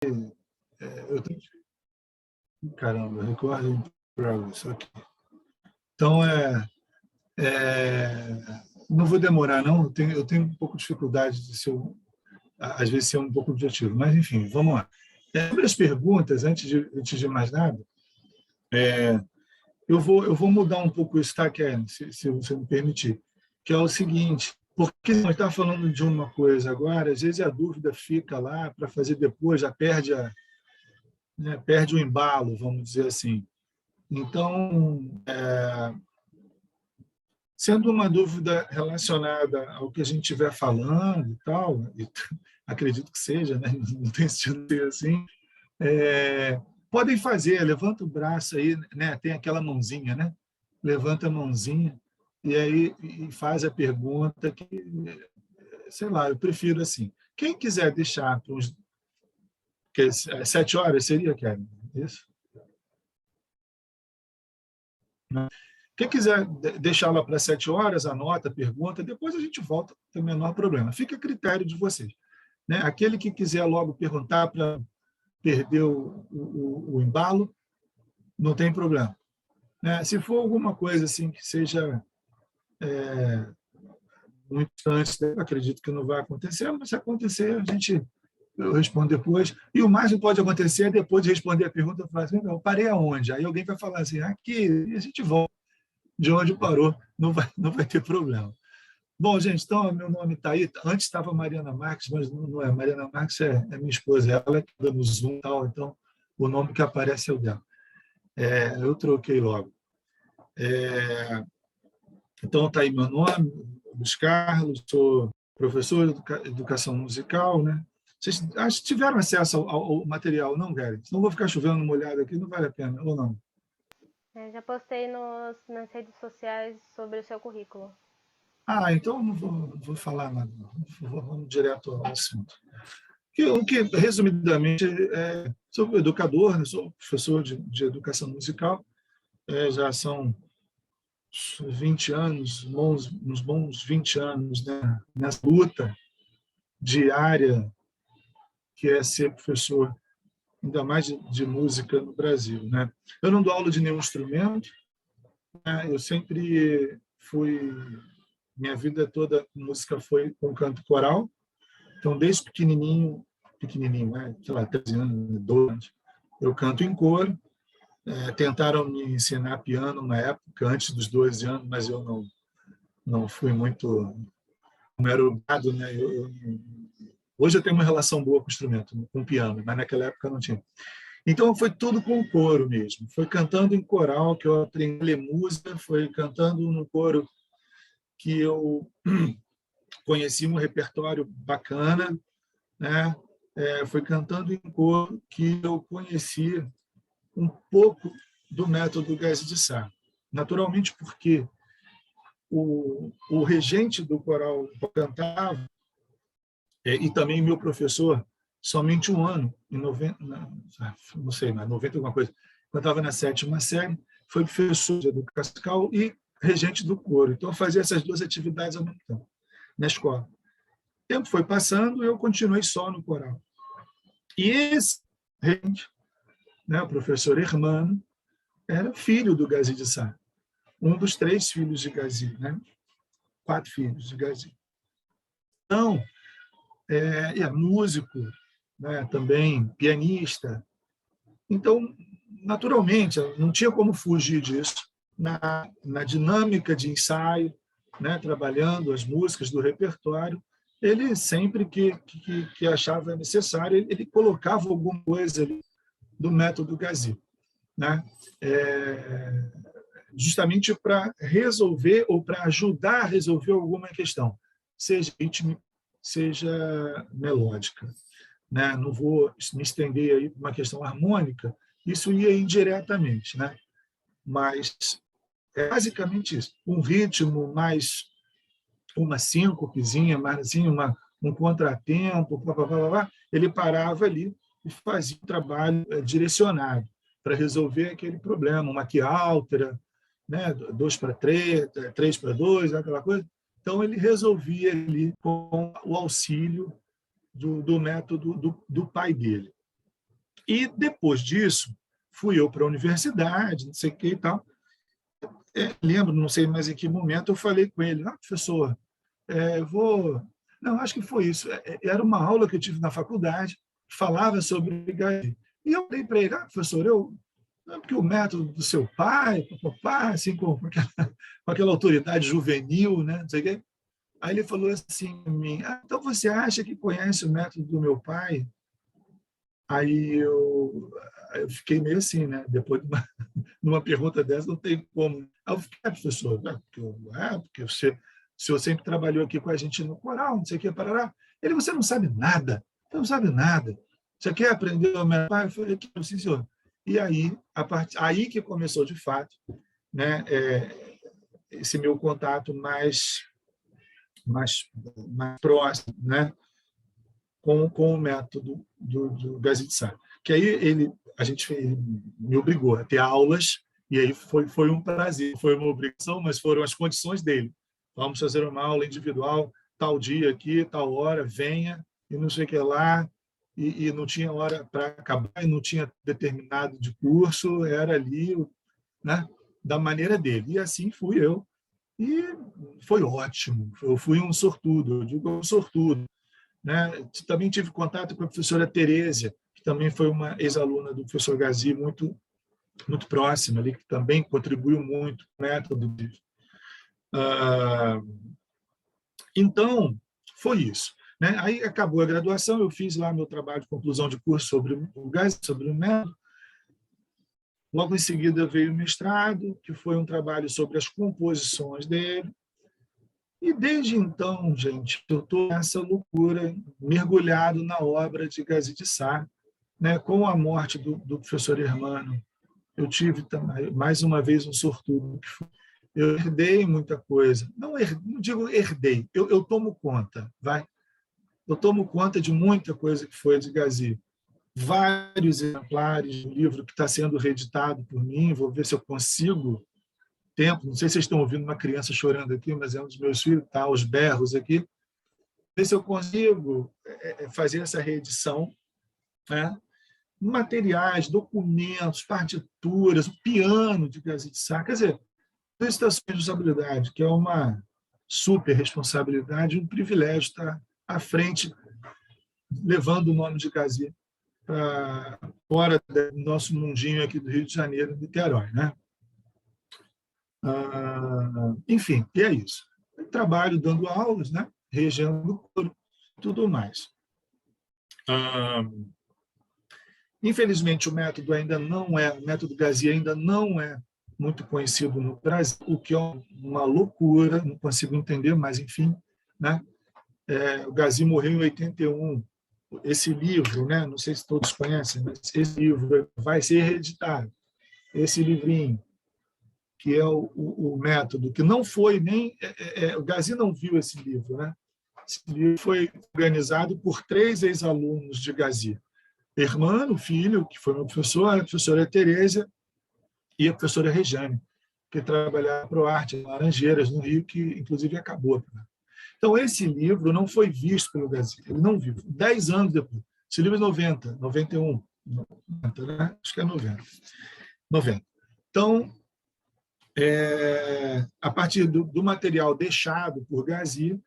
eu tenho... Caramba, Recording Progress, ok. Então, não vou demorar, não. Eu tenho um pouco de dificuldade de às vezes, ser um pouco objetivo. Mas, enfim, vamos lá. Sobre as perguntas, antes de mais nada, eu vou mudar um pouco isso, tá, Karen, se você me permitir, que é o seguinte, porque nós estamos falando de uma coisa agora, às vezes a dúvida fica lá para fazer depois, já perde perde o embalo, vamos dizer assim. Então, sendo uma dúvida relacionada ao que a gente estiver falando e tal, e acredito que seja, né? Não tem sentido ser assim, podem fazer, levanta o braço aí, né? Tem aquela mãozinha, né? Levanta a mãozinha e aí faz a pergunta que, sei lá, eu prefiro assim. Quem quiser deixar para uns... 7 horas seria, Kevin? Isso? Quem quiser deixar lá para 7 horas, anota, pergunta, depois a gente volta, não tem o menor problema. Fica a critério de vocês. Né? Aquele que quiser logo perguntar para perder o embalo, não tem problema. Né? Se for alguma coisa assim que seja muito antes, eu acredito que não vai acontecer, mas se acontecer, eu respondo depois. E o mais que pode acontecer é depois de responder a pergunta, eu falo assim, eu parei aonde? Aí alguém vai falar assim, aqui, e a gente volta de onde parou, não vai ter problema. Bom, gente, então, meu nome está aí. Antes estava Mariana Marques, mas não é. Mariana Marques é minha esposa, ela que está no Zoom e tal, então o nome que aparece é o dela. Eu troquei logo. Então, está aí meu nome, Luiz Carlos, sou professor de educação musical, né? Vocês acho que tiveram acesso ao material, não, Gary? Senão vou ficar chovendo molhado aqui, não vale a pena, ou não? Já postei nas redes sociais sobre o seu currículo. Então não vou falar nada, vamos direto ao assunto. O que resumidamente, sou educador, né? Sou professor de educação musical, já são 20 anos, uns bons 20 anos, né? Nessa luta diária que é ser professor, ainda mais de música no Brasil. Né? Eu não dou aula de nenhum instrumento, né? Eu sempre minha vida toda, música foi com canto coral, então desde pequenininho, né? Sei lá, 13 anos, 12 anos, eu canto em coro. Tentaram me ensinar piano na época, antes dos 12 anos, mas eu não fui muito... Não era obrigado, né? Hoje eu tenho uma relação boa com o instrumento, com o piano, mas naquela época não tinha. Então, foi tudo com o coro mesmo. Foi cantando em coral que eu aprendi a ler música, foi cantando no coro que eu conheci um repertório bacana, né? Foi cantando em coro que eu conheci um pouco do método Gás de Sá. Naturalmente, porque o regente do coral cantava, e também meu professor, somente um ano, em 90, não sei, mas 90 alguma coisa, quando eu estava na 7ª série, foi professor de educação e regente do coro. Então, eu fazia essas duas atividades ao mesmo tempo, na escola. O tempo foi passando e eu continuei só no coral. E esse regente, né, o professor Hermano, era filho do Gazi de Sá, um dos 3 filhos de Gazi, né? 4 filhos de Gazi. Então, é músico, né, também pianista. Então, naturalmente, não tinha como fugir disso. Na dinâmica de ensaio, né, trabalhando as músicas do repertório, ele sempre que achava necessário, ele colocava alguma coisa ali do método Gazi, né? Justamente para resolver ou para ajudar a resolver alguma questão, seja rítmica, seja melódica. Né? Não vou me estender aí para uma questão harmônica, isso ia indiretamente, né? Mas é basicamente isso. Um ritmo mais uma síncopezinha, mais assim, um contratempo, ele parava ali e fazia um trabalho direcionado para resolver aquele problema, uma que altera, né? 2/3, 3/2, aquela coisa. Então, ele resolvia ali com o auxílio do método do pai dele. E, depois disso, fui eu para a universidade, não sei o que e tal. Lembro, não sei mais em que momento, eu falei com ele, professor, eu vou... Não, acho que foi isso. Era uma aula que eu tive na faculdade, falava sobre Gazi. E eu falei para ele, professor, porque o método do seu pai, papá, assim, com aquela autoridade juvenil, né, não sei o quê. Aí ele falou assim a mim, então você acha que conhece o método do meu pai? Aí eu fiquei meio assim, né? Depois numa pergunta dessa, não tem como. Aí eu fiquei, professor, porque o senhor sempre trabalhou aqui com a gente no coral, não sei o que, parará. Ele, você não sabe nada, você não sabe nada. Você quer aprender o meu pai? Eu falei, sim, senhor. E aí, aí que começou, de fato, né, esse meu contato mais próximo, né, com o método do Gazit Sarr. Que aí ele me obrigou a ter aulas, e aí foi um prazer, foi uma obrigação, mas foram as condições dele. Vamos fazer uma aula individual, tal dia aqui, tal hora, venha, e não sei o que lá, e não tinha hora para acabar, e não tinha determinado de curso, era ali, né, da maneira dele. E assim fui eu. E foi ótimo, eu fui um sortudo, eu digo um sortudo, né? Também tive contato com a professora Terésia, que também foi uma ex-aluna do professor Gazi, muito próxima, ali, que também contribuiu muito com o método dele. Então, foi isso. Né? Aí acabou a graduação, eu fiz lá meu trabalho de conclusão de curso sobre o Gazi, sobre o método. Logo em seguida veio o mestrado, que foi um trabalho sobre as composições dele. E desde então, gente, eu estou nessa loucura, mergulhado na obra de Gazi de Sá, né? Com a morte do professor Hermano, eu tive também, mais uma vez, um sortudo. Eu herdei muita coisa. Não digo herdei, eu tomo conta, vai? Eu tomo conta de muita coisa que foi de Gazi. Vários exemplares do livro que está sendo reeditado por mim, vou ver se eu consigo tempo. Não sei se vocês estão ouvindo uma criança chorando aqui, mas é um dos meus filhos, tá aos berros aqui. Ver se eu consigo fazer essa reedição, né? Materiais, documentos, partituras, o piano de Gazi de Sá. Quer dizer, essa responsabilidade, que é uma super responsabilidade, um privilégio estar à frente, levando o nome de Gazi para fora do nosso mundinho aqui do Rio de Janeiro, Niterói, né? Enfim, e é isso. Eu trabalho dando aulas, né? Regendo o coro, tudo mais. Infelizmente, o método Gazi ainda não é muito conhecido no Brasil, o que é uma loucura, não consigo entender, mas enfim, né? O Gazi morreu em 81. Esse livro, né? Não sei se todos conhecem, mas esse livro vai ser reeditado. Esse livrinho, que é o método, que não foi nem... o Gazi não viu esse livro, né? Esse livro foi organizado por 3 ex-alunos de Gazi. Hermano, filho, que foi meu professor, a professora Tereza e a professora Rejane, que trabalhava para o Arte em Laranjeiras, no Rio, que inclusive acabou. Então, esse livro não foi visto pelo Gazi, ele não viu. 10 anos depois. Esse livro é 90, 91, 90, né? Acho que é 90. 90. Então, a partir do material deixado por Gazi,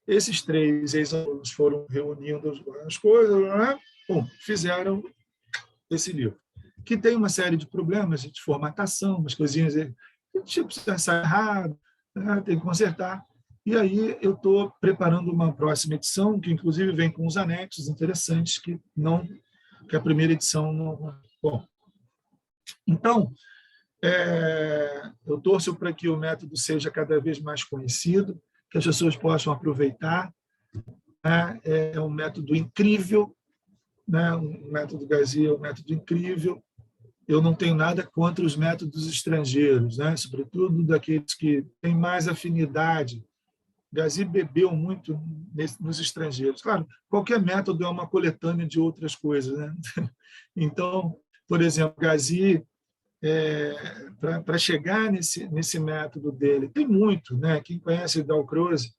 esses 3 ex-alunos foram reunindo as coisas, né? Bom, fizeram esse livro, que tem uma série de problemas de formatação, umas coisinhas que tipo, sai errado, né? Tem que consertar. E aí eu estou preparando uma próxima edição, que inclusive vem com uns anexos interessantes que a primeira edição não... Bom, então, eu torço para que o método seja cada vez mais conhecido, que as pessoas possam aproveitar. Né? É um método incrível, né? O método Gazi é um método incrível. Eu não tenho nada contra os métodos estrangeiros, né? Sobretudo daqueles que têm mais afinidade. Gazi bebeu muito nos estrangeiros. Claro, qualquer método é uma coletânea de outras coisas, né? Então, por exemplo, Gazi, para chegar nesse método dele, tem muito, né? Quem conhece Dalcroze,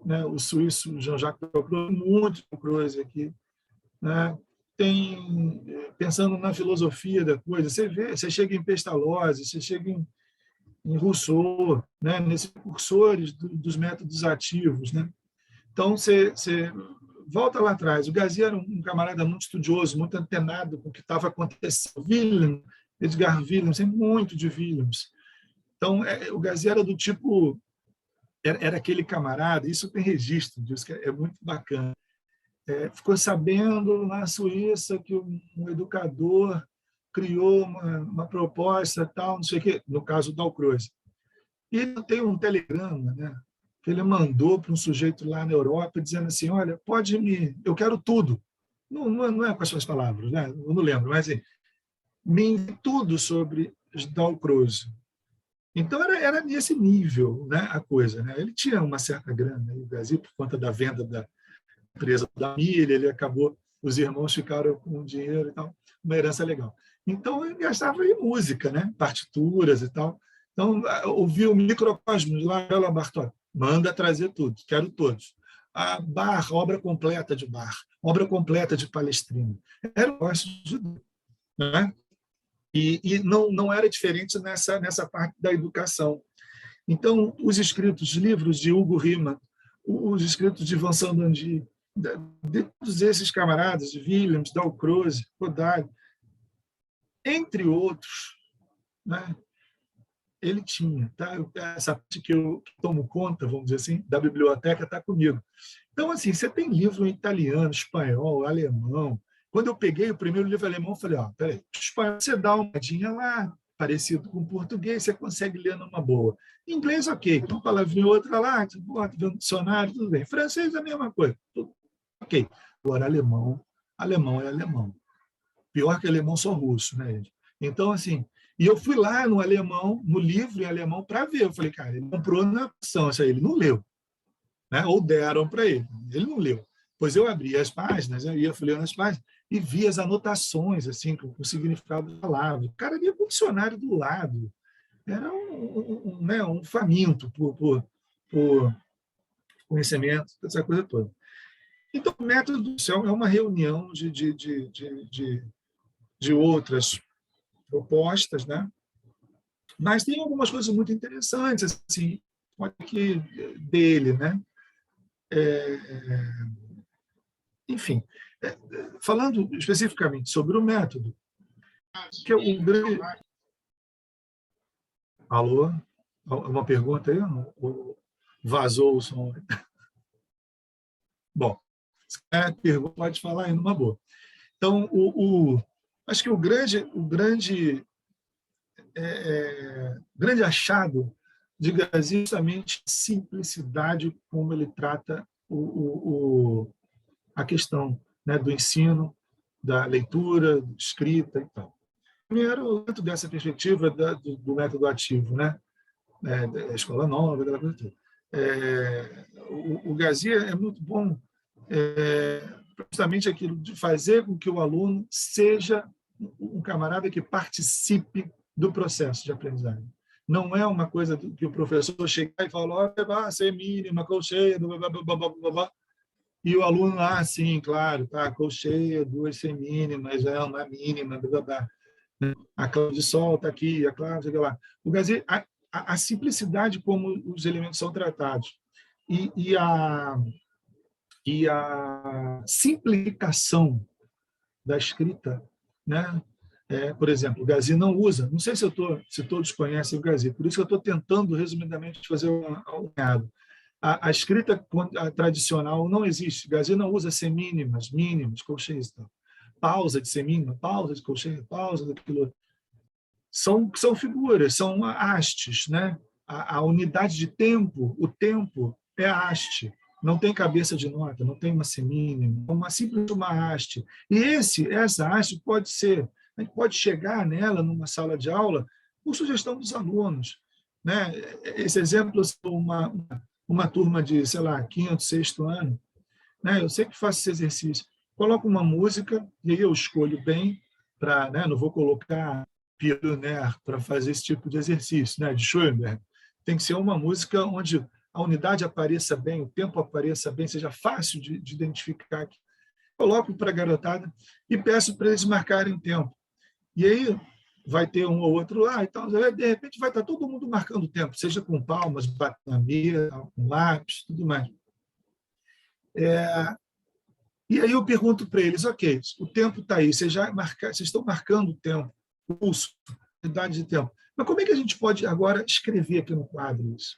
né? O suíço Jean-Jacques Dalcroze, muito Dalcroze aqui, né? pensando na filosofia da coisa, você chega em Pestalozzi, você chega em Rousseau, né? Nesses precursores dos métodos ativos, né? Então, você volta lá atrás. O Gazi era um camarada muito estudioso, muito antenado com o que estava acontecendo. Edgar Williams, tem muito de Williams. Então, o Gazi era do tipo... Era aquele camarada, isso tem registro disso, que é muito bacana. Ficou sabendo na Suíça que um educador criou uma proposta, tal, não sei o quê, no caso do Dalcroze. E ele tem um telegrama, né, que ele mandou para um sujeito lá na Europa, dizendo assim, olha, eu quero tudo. Não é com as suas palavras, né? Eu não lembro, mas assim, me envie tudo sobre Dalcroze. Então, era nesse nível, né, a coisa. Né? Ele tinha uma certa grana no Brasil, por conta da venda da empresa da família, os irmãos ficaram com dinheiro e tal, uma herança legal. Então, ele gastava em música, né? Partituras e tal. Então, ouviu o Microcosmos, lá, Bela Bartók, manda trazer tudo, quero todos. A Bach, obra completa de Bach, obra completa de Palestrina. Era um negócio judeu, né? E não era diferente nessa parte da educação. Então, os escritos, livros de Hugo Riemann, os escritos de Vincent Dandy, de todos esses camaradas, de Williams, Dalcroze, Godard, entre outros, né, ele tinha. Tá? Essa parte que eu tomo conta, vamos dizer assim, da biblioteca está comigo. Então, assim, você tem livro em italiano, espanhol, alemão. Quando eu peguei o primeiro livro alemão, eu falei, peraí, espanhol você dá uma olhadinha lá, parecido com português, você consegue ler numa boa. Inglês, ok, uma palavrinha ou outra lá, você bota no dicionário, tudo bem. Francês, a mesma coisa, tudo ok. Agora, alemão é alemão. Pior que alemão, só russo, né? Então, assim, e eu fui lá no alemão, no livro em alemão, para ver. Eu falei, cara, ele comprou na opção, isso aí, ele não leu. Né? Ou deram para ele. Ele não leu. Pois eu abri as páginas, eu ia folheando as páginas e vi as anotações assim, com o significado da palavra. O cara lia com o dicionário do lado. Era um faminto por conhecimento, essa coisa toda. Então, o método do céu é uma reunião de outras propostas, né? Mas tem algumas coisas muito interessantes, assim, aqui dele, né? Enfim, falando especificamente sobre o método, que é o grande... Alô? Uma pergunta aí? Vazou o som? Bom, se é pergunta, pode falar aí numa boa. Então, acho que o grande achado de Gazi é justamente a simplicidade como ele trata a questão, né, do ensino, da leitura, escrita e tal. Primeiro, dentro dessa perspectiva do método ativo, né, da escola nova, aquela coisa toda. O Gazi é muito bom justamente aquilo de fazer com que o aluno seja um camarada que participe do processo de aprendizagem. Não é uma coisa que o professor chega e fala, C mínima, colcheia, blá, blá, blá, blá, blá, blá. E o aluno, sim, claro, tá, colcheia, 2 semínimas, uma mínima, blá, blá, blá. A clave de sol está aqui, a clave, sei lá. O Gazi, a simplicidade como os elementos são tratados e a simplificação da escrita, né? Por exemplo, o Gazi não usa, não sei se todos conhecem o Gazi, por isso que eu estou tentando, resumidamente, fazer um apanhado. A escrita tradicional não existe. Gazi não usa semínimas, mínimas, colcheias. Pausa de semínima, pausa de colcheia, pausa daquilo. São figuras, são hastes. Né? A unidade de tempo, o tempo é a haste. Não tem cabeça de nota, não tem uma semínima, simples uma haste. E essa haste pode ser, a gente pode chegar nela numa sala de aula por sugestão dos alunos. Né? Esse exemplo é uma turma de, sei lá, 5º, 6º ano. Né? Eu sempre faço esse exercício. Coloco uma música, e aí eu escolho bem, né? Não vou colocar Pierre Lunaire para fazer esse tipo de exercício, né? De Schoenberg. Tem que ser uma música onde a unidade apareça bem, o tempo apareça bem, seja fácil de identificar. coloco para a garotada e peço para eles marcarem o tempo. E aí vai ter um ou outro lá, então, de repente vai estar todo mundo marcando o tempo, seja com palmas, batendo na mesa, com lápis, tudo mais. E aí eu pergunto para eles, ok, o tempo está aí, vocês estão marcando o tempo, o pulso, a idade de tempo. Mas como é que a gente pode agora escrever aqui no quadro isso?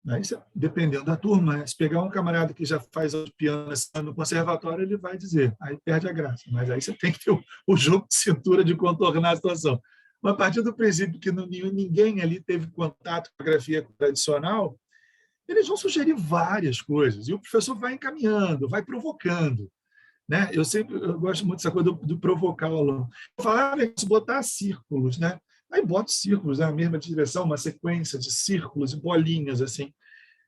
Aí, dependendo da turma, se pegar um camarada que já faz piano no conservatório, ele vai dizer, aí perde a graça. Mas aí você tem que ter o jogo de cintura de contornar a situação. Mas a partir do princípio que ninguém ali teve contato com a grafia tradicional, eles vão sugerir várias coisas, e o professor vai encaminhando, vai provocando. Né? Eu gosto muito dessa coisa do provocar o aluno. Eu falava que botar círculos, né? Aí boto círculos na mesma direção, uma sequência de círculos e bolinhas, assim.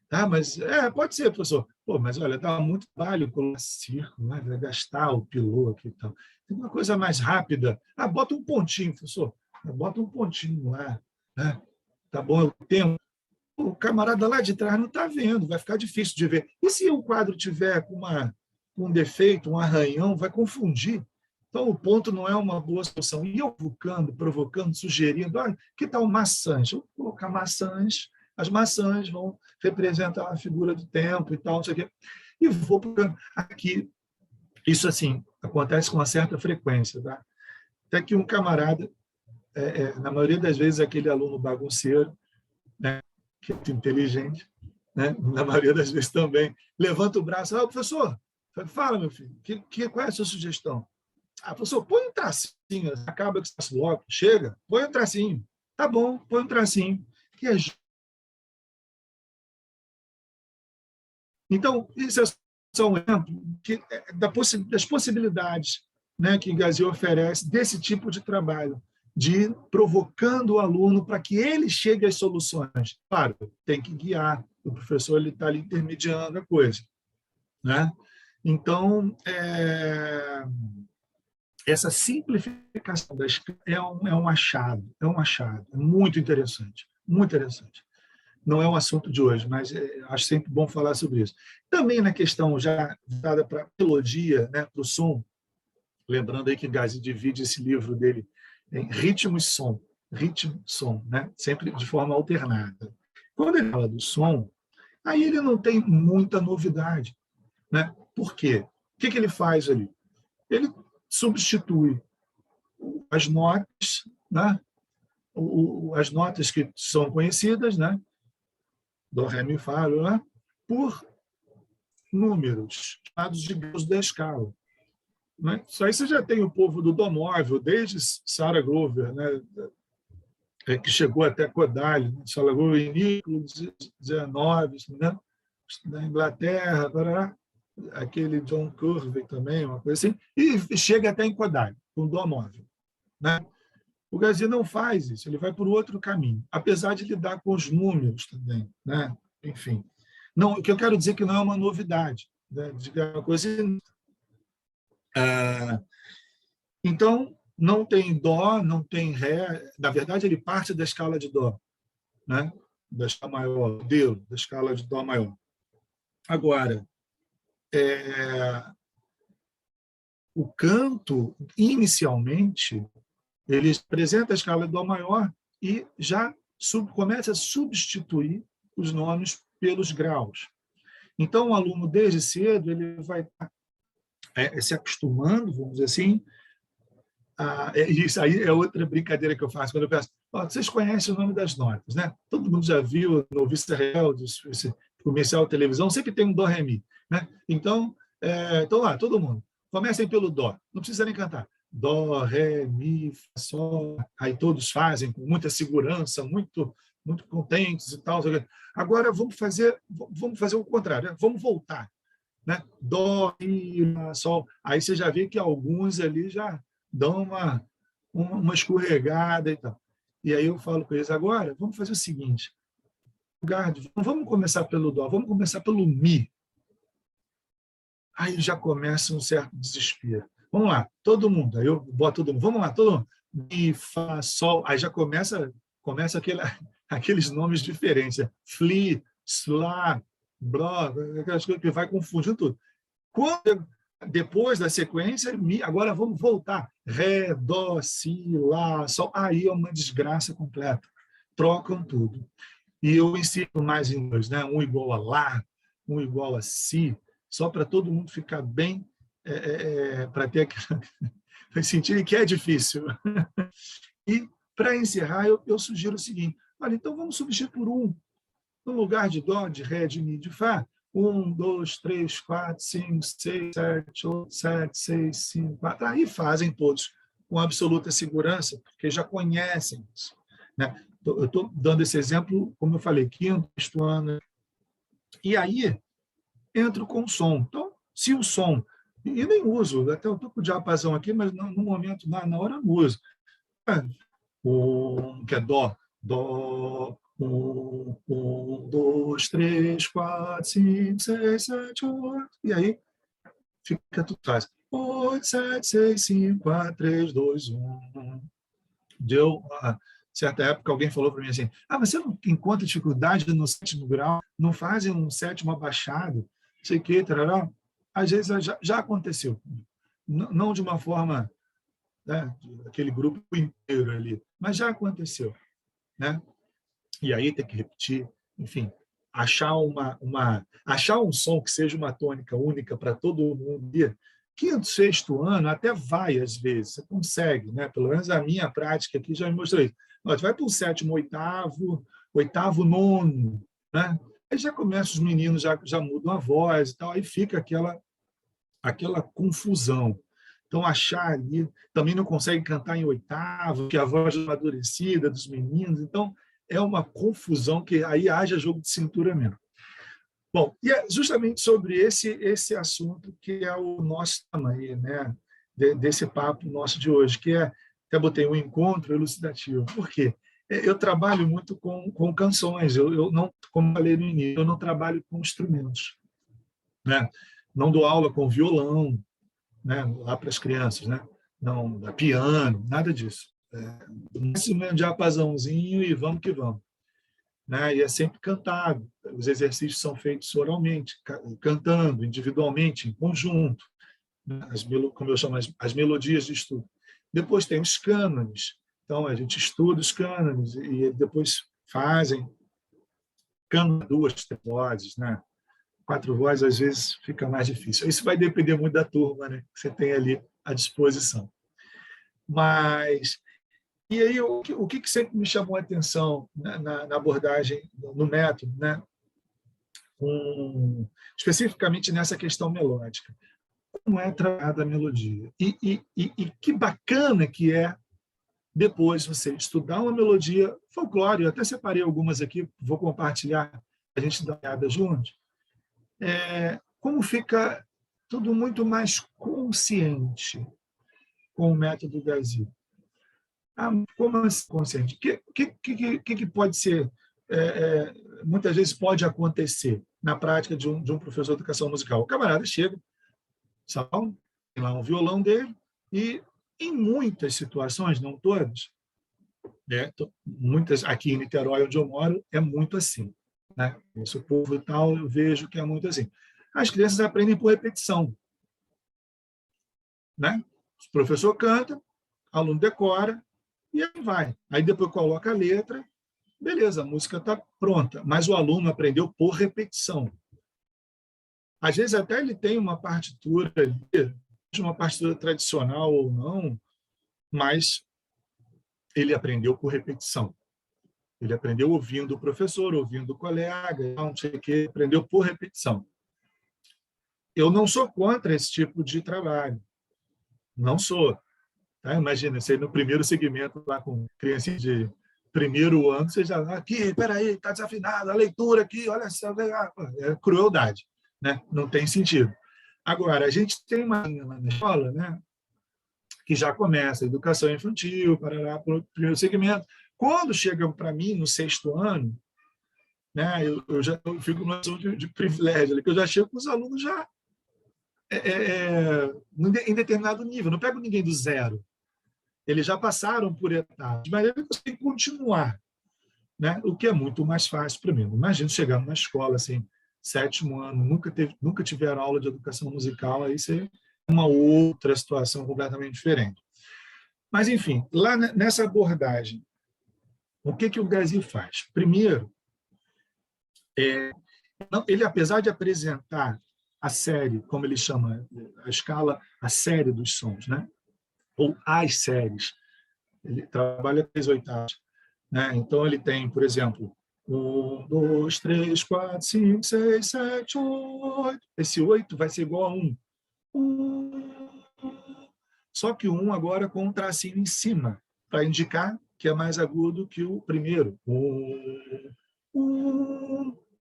Ah, mas pode ser, professor. Pô, mas olha, dá muito trabalho colocar círculo, né? Vai gastar o piloto e tal. Tem uma coisa mais rápida. Ah, bota um pontinho, professor. Bota um pontinho lá. Né? Tá bom, o tempo. O camarada lá de trás não está vendo, vai ficar difícil de ver. E se o quadro tiver com um defeito, um arranhão, vai confundir. Então, o ponto não é uma boa solução. E eu provocando, sugerindo, que tal maçãs? Eu vou colocar maçãs, as maçãs vão representar a figura do tempo e tal, não sei o quê. E vou procurando. Aqui, isso assim, acontece com uma certa frequência. Tá? Até que um camarada, na maioria das vezes, aquele aluno bagunceiro, né, que é inteligente, né, na maioria das vezes também, levanta o braço, professor, fala, meu filho, qual é a sua sugestão? Professor, põe um tracinho, acaba com esse bloco, chega, põe um tracinho. Tá bom, põe um tracinho. Então, isso é só um exemplo das possibilidades, né, que Gaziel oferece desse tipo de trabalho, de provocando o aluno para que ele chegue às soluções. Claro, tem que guiar, o professor está ali intermediando a coisa. Né? Então, essa simplificação da escala é um achado, é muito interessante, muito interessante. Não é um assunto de hoje, mas acho sempre bom falar sobre isso. Também na questão já dada para a melodia, né, para o som, lembrando aí que Gazi divide esse livro dele em ritmo e som, né, sempre de forma alternada. Quando ele fala do som, aí ele não tem muita novidade. Né? Por quê? O que ele faz ali? Ele substitui as notas, né? As notas que são conhecidas, né? Do, ré, mi, fá, lá, por números, chamados de graus da escala. Né? Isso aí você já tem o povo do dó móvel, desde Sarah Grover, né? Que chegou até Kodály, né? Sarah Grover em Nicolau XIX, né? Na Inglaterra, aquele John Curvey também, uma coisa assim, e chega até em Kodály, com dó móvel. Né? O Gazi não faz isso, ele vai por outro caminho, apesar de lidar com os números também. Né? Enfim, não, o que eu quero dizer é que não é uma novidade, né? É uma coisa. Então, não tem dó, não tem ré, na verdade, ele parte da escala de dó, né? Da escala maior, da escala de dó maior. Agora, o canto, inicialmente, ele apresenta a escala de dó maior e já começa a substituir os nomes pelos graus. Então, o aluno, desde cedo, ele vai se acostumando, vamos dizer assim. Isso aí é outra brincadeira que eu faço quando eu peço. Vocês conhecem o nome das notas, né? Todo mundo já viu no Vista Real, esse comercial de televisão, sempre tem um dó, ré, mi. Né? Então, lá, todo mundo. Comecem pelo dó, não precisa nem cantar. Dó, ré, mi, fá, sol. Aí todos fazem com muita segurança, muito contentes e tal. Agora vamos fazer o contrário, né? Vamos voltar. Né? Dó, mi, fá, sol. Aí você já vê que alguns ali já dão uma escorregada e tal. E aí eu falo com eles, agora vamos fazer o seguinte, não vamos começar pelo dó, vamos começar pelo mi. Aí já começa um certo desespero. Vamos lá, todo mundo. Aí eu boto todo mundo. Vamos lá, todo mundo. Mi, fá, sol. Aí já começa aqueles nomes diferentes. Fli, slá, blá, aquelas coisas que vai confundindo tudo. Quando, depois da sequência, agora vamos voltar. Ré, dó, si, lá, sol. Aí é uma desgraça completa. Trocam tudo. E eu ensino mais em dois, né? Um igual a lá, um igual a si, só para todo mundo ficar bem, para ter aquela... para sentir que é difícil. E, para encerrar, eu sugiro o seguinte: olha, então vamos substituir por um. No lugar de dó, de ré, de mi, de fá, 1, 2, 3, 4, 5, 6, 7, 8, 7, 6, 5, 4. Aí fazem todos com absoluta segurança, porque já conhecem isso, né? Eu estou dando esse exemplo, como eu falei, quinto, sexto ano. E aí, entro com o som. Então, se o som... E nem uso, até eu estou com o diapasão aqui, mas no momento, na hora, eu não uso. Que é dó, dó, 1, 2, 3, 4, 5, 6, 7, 8. E aí, fica tudo fácil. 8, 7, 6, 5, 4, 3, 2, 1. Deu... certa época alguém falou para mim assim: mas você não encontra dificuldade no sétimo grau? Não fazem um sétimo abaixado? Sei que, tarará. Às vezes já aconteceu. Não de uma forma, né, aquele grupo inteiro ali, mas já aconteceu, né? E aí tem que repetir, enfim, achar achar um som que seja uma tônica única para todo mundo. Quinto, sexto ano até vai às vezes, você consegue, né? Pelo menos a minha prática aqui já me mostrou isso. Você vai para o sétimo, oitavo, nono, né? Aí já começa, os meninos já mudam a voz e tal, aí fica aquela confusão. Então, achar ali, também não consegue cantar em oitavo, que a voz é amadurecida dos meninos, então é uma confusão que aí haja jogo de cintura mesmo. Bom, e é justamente sobre esse assunto que é o nosso tema aí, né, desse papo nosso de hoje, que até botei um encontro elucidativo. Por quê? Eu trabalho muito com canções, eu não, como falei no início, eu não trabalho com instrumentos, né? Não dou aula com violão, né, lá para as crianças, né? Não, piano, nada disso. Um diapasãozinho e vamos que vamos. Né? E é sempre cantado. Os exercícios são feitos oralmente, cantando, individualmente, em conjunto, né? Como eu chamo, as melodias de estudo. Depois tem os cânones. Então, a gente estuda os cânones e depois fazem cânone 2, 3 vozes, né? 4 vozes, às vezes, fica mais difícil. Isso vai depender muito da turma, né, que você tem ali à disposição. Mas... E aí, o que sempre me chamou a atenção na abordagem, no método, né? Especificamente nessa questão melódica. Como é tratada a melodia? E que bacana que é, depois, você estudar uma melodia folclore. Eu até separei algumas aqui, vou compartilhar, a gente dá uma olhada juntos. Como fica tudo muito mais consciente com o método Gazi. Como assim consciente? O que pode ser, muitas vezes pode acontecer na prática de um professor de educação musical? O camarada chega, tem lá um violão dele, e em muitas situações, não todas, né, muitas, aqui em Niterói, onde eu moro, é muito assim. Né? Esse povo e tal, eu vejo que é muito assim. As crianças aprendem por repetição. Né? O professor canta, o aluno decora, e aí vai. Aí depois coloca a letra, beleza, a música está pronta, mas o aluno aprendeu por repetição. Às vezes até ele tem uma partitura ali, uma partitura tradicional ou não, mas ele aprendeu por repetição. Ele aprendeu ouvindo o professor, ouvindo o colega, não sei o que, aprendeu por repetição. Eu não sou contra esse tipo de trabalho. Não sou. Tá? Imagina, você no primeiro segmento, lá com criança de primeiro ano, você já... Aqui, peraí, está desafinado, a leitura aqui, olha só. É crueldade. Né? Não tem sentido. Agora, a gente tem uma linha lá na escola, né, que já começa a educação infantil, para o primeiro segmento. Quando chegam para mim, no sexto ano, né, eu fico numa situação de privilégio, que eu já chego com os alunos já em determinado nível. Não pego ninguém do zero. Eles já passaram por etapas, mas eles têm que continuar. Né? O que é muito mais fácil para mim. Imagina chegar numa escola assim, 7º ano, nunca tiveram aula de educação musical, aí você é uma outra situação completamente diferente. Mas, enfim, lá nessa abordagem, o que o Gazi faz? Primeiro, ele, apesar de apresentar a série, como ele chama, a escala, a série dos sons, né? Ou as séries, ele trabalha 3/8, né? Então, ele tem, por exemplo, 1, 2, 3, 4, 5, 6, 7, 8. Esse 8 vai ser igual a 1. Só que o 1 agora com um tracinho em cima, para indicar que é mais agudo que o primeiro.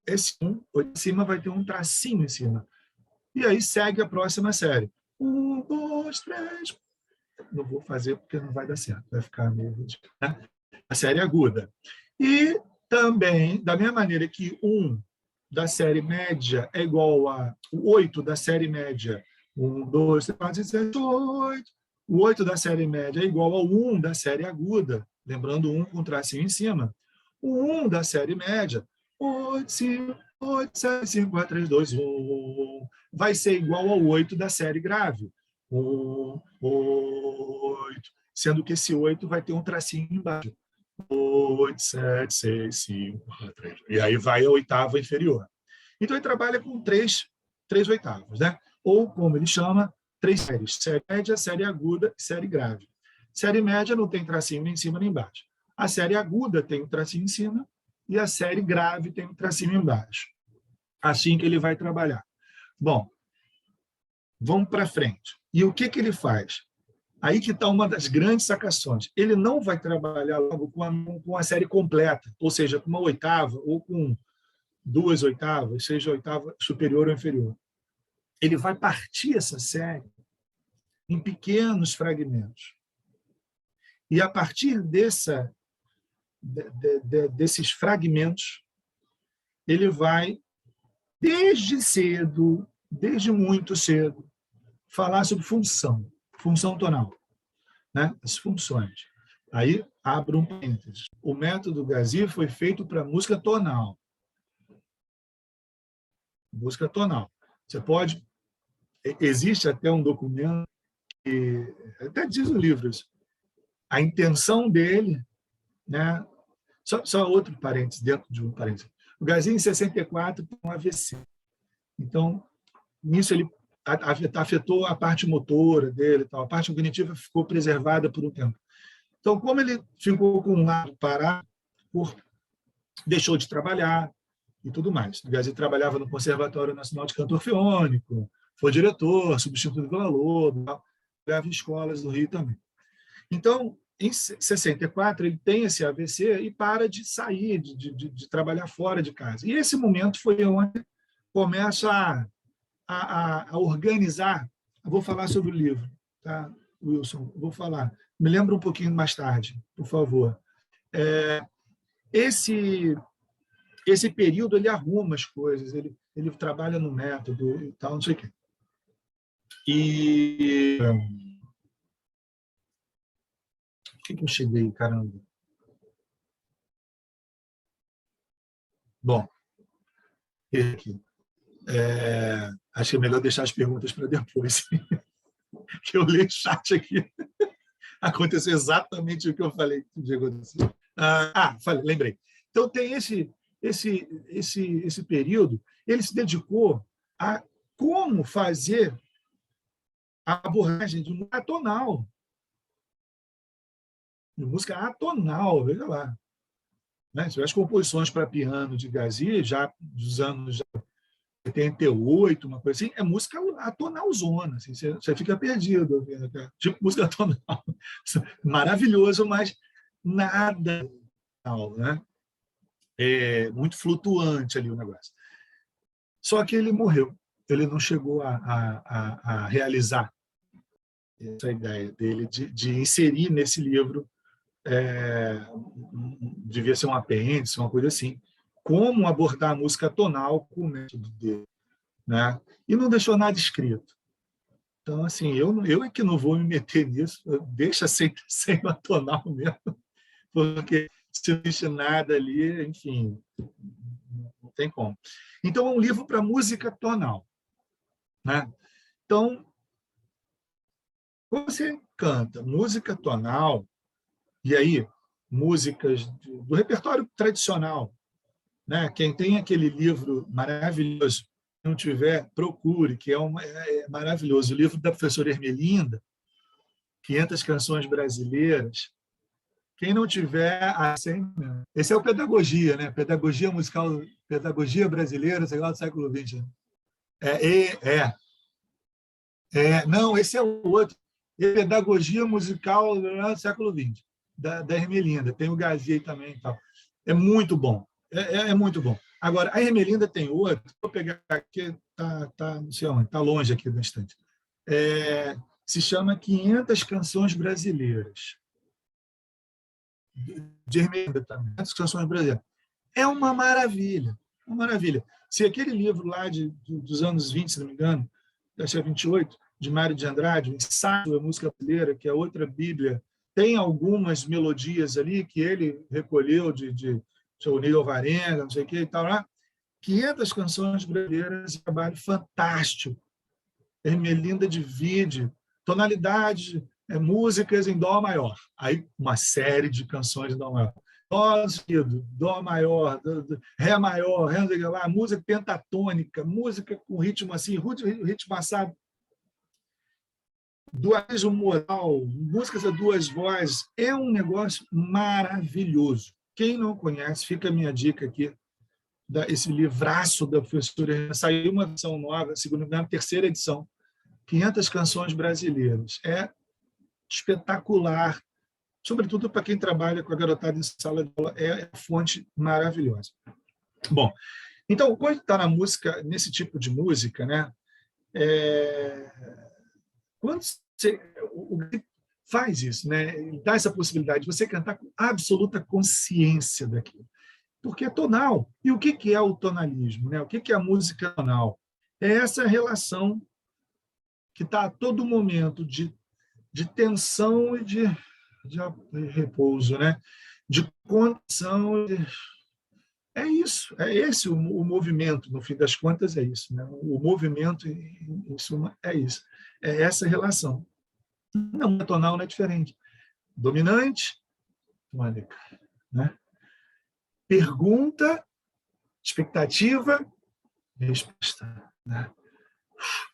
Esse 1 em cima vai ter um tracinho em cima. E aí segue a próxima série. 1, 2, 3. Não vou fazer porque não vai dar certo, vai ficar meio ridículo, né? A série aguda. E também, da mesma maneira que 1 da série média é igual a o 8 da série média, 1, 2, 3, 4, 5, 6, 8. O 8 da série média é igual ao 1 da série aguda, lembrando 1 com tracinho em cima. O 1 da série média, 8, 5, 8, 7, 5, 4, 3, 2, 1, vai ser igual ao 8 da série grave. 1, 8, sendo que esse 8 vai ter um tracinho embaixo. 8, 7, 6, 5, 4, 3. E aí vai a oitava inferior. Então, ele trabalha com 3 oitavas, né? Ou, como ele chama, 3 séries. Série média, série aguda e série grave. Série média não tem tracinho nem em cima nem embaixo. A série aguda tem um tracinho em cima e a série grave tem um tracinho embaixo. Assim que ele vai trabalhar. Bom, vamos para frente. E o que ele faz? Aí que está uma das grandes sacações. Ele não vai trabalhar logo com a série completa, ou seja, com uma oitava ou com 2 oitavas, seja oitava superior ou inferior. Ele vai partir essa série em pequenos fragmentos. E a partir desses fragmentos, ele vai, desde cedo, desde muito cedo, falar sobre função tonal, né? As funções. Aí, abro um parênteses. O método Gazi foi feito para música tonal. Música tonal. Você pode... Existe até um documento que até diz no livro isso. A intenção dele, né? Só outro parênteses, dentro de um parênteses. O Gazi, em 64, tem um AVC. Então, nisso ele afetou a parte motora dele, tal. A parte cognitiva ficou preservada por um tempo. Então, como ele ficou com um lado parado, deixou de trabalhar e tudo mais. O Gazi trabalhava no Conservatório Nacional de Canto Orfeônico, foi diretor, substituto do Vila-Lobos, trabalhava em escolas do Rio também. Então, em 64, ele tem esse AVC e para de sair, de trabalhar fora de casa. E esse momento foi onde começa a organizar. Eu vou falar sobre o livro, tá, Wilson? Vou falar. Me lembra um pouquinho mais tarde, por favor. Esse período ele arruma as coisas, ele trabalha no método e tal, não sei o quê. E por que eu cheguei, caramba? Bom, aqui. Acho que é melhor deixar as perguntas para depois, que eu li o chat aqui. Aconteceu exatamente o que eu falei que podia acontecer. Falei, lembrei. Então, tem esse período, ele se dedicou a como fazer a abordagem de música atonal. De música atonal, veja lá. Né? As composições para piano de Gazi, já dos anos 78, uma coisa assim, é música atonalzona, assim, você fica perdido. Tipo música atonal. Maravilhoso, mas nada, né? Muito flutuante ali o negócio. Só que ele morreu. Ele não chegou a realizar essa ideia dele de inserir nesse livro, devia ser um apêndice, uma coisa assim, como abordar a música tonal com o método dele, né? E não deixou nada escrito. Então, assim, eu é que não vou me meter nisso, deixa sem a tonal mesmo, porque se não existe nada ali, enfim, não tem como. Então, é um livro para música tonal, né? Então, quando você canta música tonal, e aí, músicas do repertório tradicional, né? Quem tem aquele livro maravilhoso, se não tiver, procure, que é maravilhoso, o livro da professora Ermelinda, 500 canções brasileiras. Quem não tiver, esse é o Pedagogia, né? Pedagogia musical, Pedagogia brasileira, sei lá, do século XX. Né? Não, esse é o outro. Pedagogia musical do século XX, da Ermelinda. Tem o Gazi aí também e tal. É muito bom. É muito bom. Agora, a Ermelinda tem outro, vou pegar aqui, não sei onde, está longe aqui da estante. Se chama 500 Canções Brasileiras. De Ermelinda também, 500 Canções Brasileiras. É uma maravilha, uma maravilha. Se aquele livro lá dos anos 20, se não me engano, acho que é 28, de Mário de Andrade, o Ensaio da Música Brasileira, que é outra bíblia, tem algumas melodias ali que ele recolheu de Nilo Alvarenga, não sei o que e tal lá. 500 Canções Brasileiras, um trabalho fantástico. Ermelinda divide tonalidades, músicas em dó maior. Aí uma série de canções em dó maior. Dó maior, ré maior, ré lá, música pentatônica, música com ritmo assim, ritmo assado, dualismo moral, músicas a duas vozes. É um negócio maravilhoso. Quem não conhece, fica a minha dica aqui, esse livraço da professora. Saiu uma edição nova, segunda, terceira edição, 500 Canções Brasileiras. É espetacular, sobretudo para quem trabalha com a garotada em sala de aula, é fonte maravilhosa. Bom, então, quando está na música, nesse tipo de música, né, quando o faz isso, né, ele dá essa possibilidade de você cantar com absoluta consciência daquilo, porque é tonal. E o que é o tonalismo? Né? O que é a música tonal? É essa relação que está a todo momento de tensão e de repouso, né? De condição. É isso, é esse o movimento, no fim das contas, é isso. Né? O movimento, em suma, é isso. É essa relação. Não, a tonal não é diferente. Dominante, tônica. Né? Pergunta, expectativa, resposta. Né?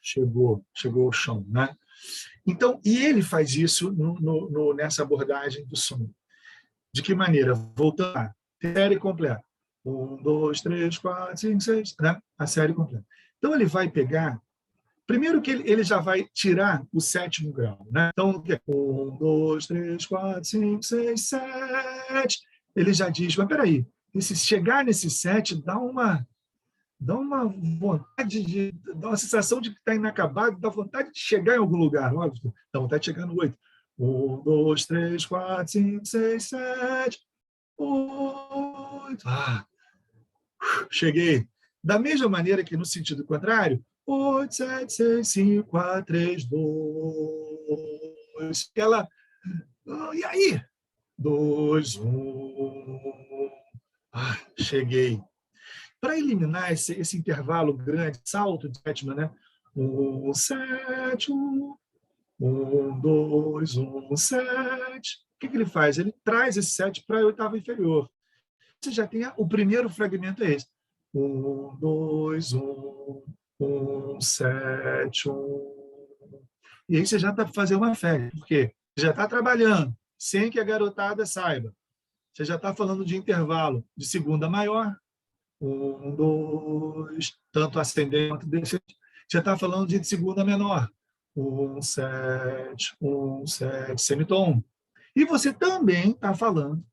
Chegou ao chão. Né? Então, e ele faz isso nessa abordagem do som. De que maneira? Voltando lá, série completa. 1, 2, 3, 4, 5, 6, né? A série completa. Então, ele vai pegar... Primeiro que ele já vai tirar o sétimo grau. Né? Então, 1, 2, 3, 4, 5, 6, 7. Ele já diz, mas peraí, se chegar nesse 7, dá uma vontade, dá uma sensação de que está inacabado, dá vontade de chegar em algum lugar, óbvio, dá vontade de chegar no 8. 1, 2, 3, 4, 5, 6, 7, 8. Cheguei. Da mesma maneira que no sentido contrário, 8, 7, 6, 5, 4, 3, 2. Ela, e aí? 2, 1. Cheguei. Para eliminar esse intervalo grande, salto de sétima, né? 1, 7, 1, 2, 1, 7. O que ele faz? Ele traz esse 7 para a oitava inferior. Você já tem o primeiro fragmento, é esse. 1, 2, 1, 7, 1. E aí você já está fazendo uma férias, porque você já está trabalhando, sem que a garotada saiba. Você já está falando de intervalo de segunda maior, 1, 2, tanto ascendente quanto descendente. Você está falando de segunda menor, 1, 7, 1, 7, semitom. E você também está falando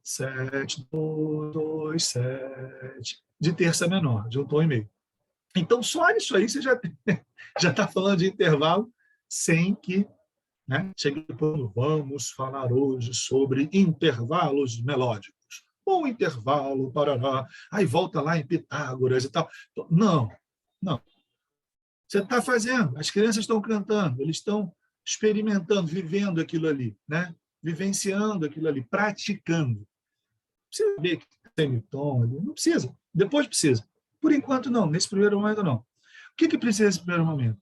7, 2, 2, 7, de terça menor, de um tom e meio. Então, só isso aí você já está falando de intervalo sem que... Né? Vamos falar hoje sobre intervalos melódicos. Ou intervalo, parará, aí volta lá em Pitágoras e tal. Não. Você está fazendo, as crianças estão cantando, eles estão experimentando, vivendo aquilo ali, né? Vivenciando aquilo ali, praticando. Não precisa ver que tem tom ali, não precisa, depois precisa. Por enquanto, não. Nesse primeiro momento, não. O que precisa nesse primeiro momento?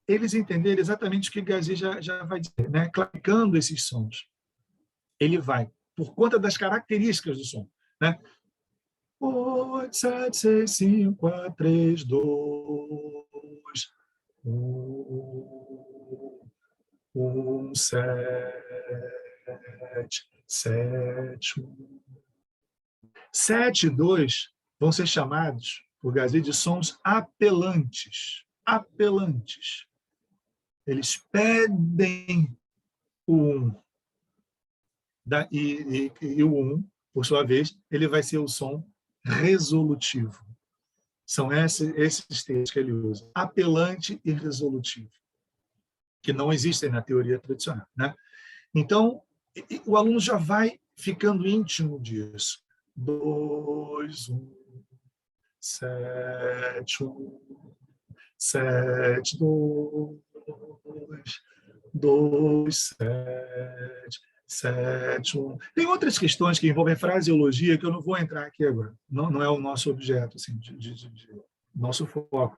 Eles entenderem exatamente o que Gazi já vai dizer, né? Classificando esses sons. Ele vai, por conta das características do som, né? 8, 7, 6, 5, 4, 3, 2, 1, 7, 7, 1. 7 e 2 vão ser chamados, por Gazi, de sons apelantes. Apelantes. Eles pedem o 1. E o 1, por sua vez, ele vai ser o som resolutivo. São esses termos que ele usa, apelante e resolutivo, que não existem na teoria tradicional, né? Então, o aluno já vai ficando íntimo disso. 2, 1, 7, 1, 7, 2, 2, 7, 7, 1. Tem outras questões que envolvem fraseologia que eu não vou entrar aqui agora. Não é o nosso objeto, assim, nosso foco.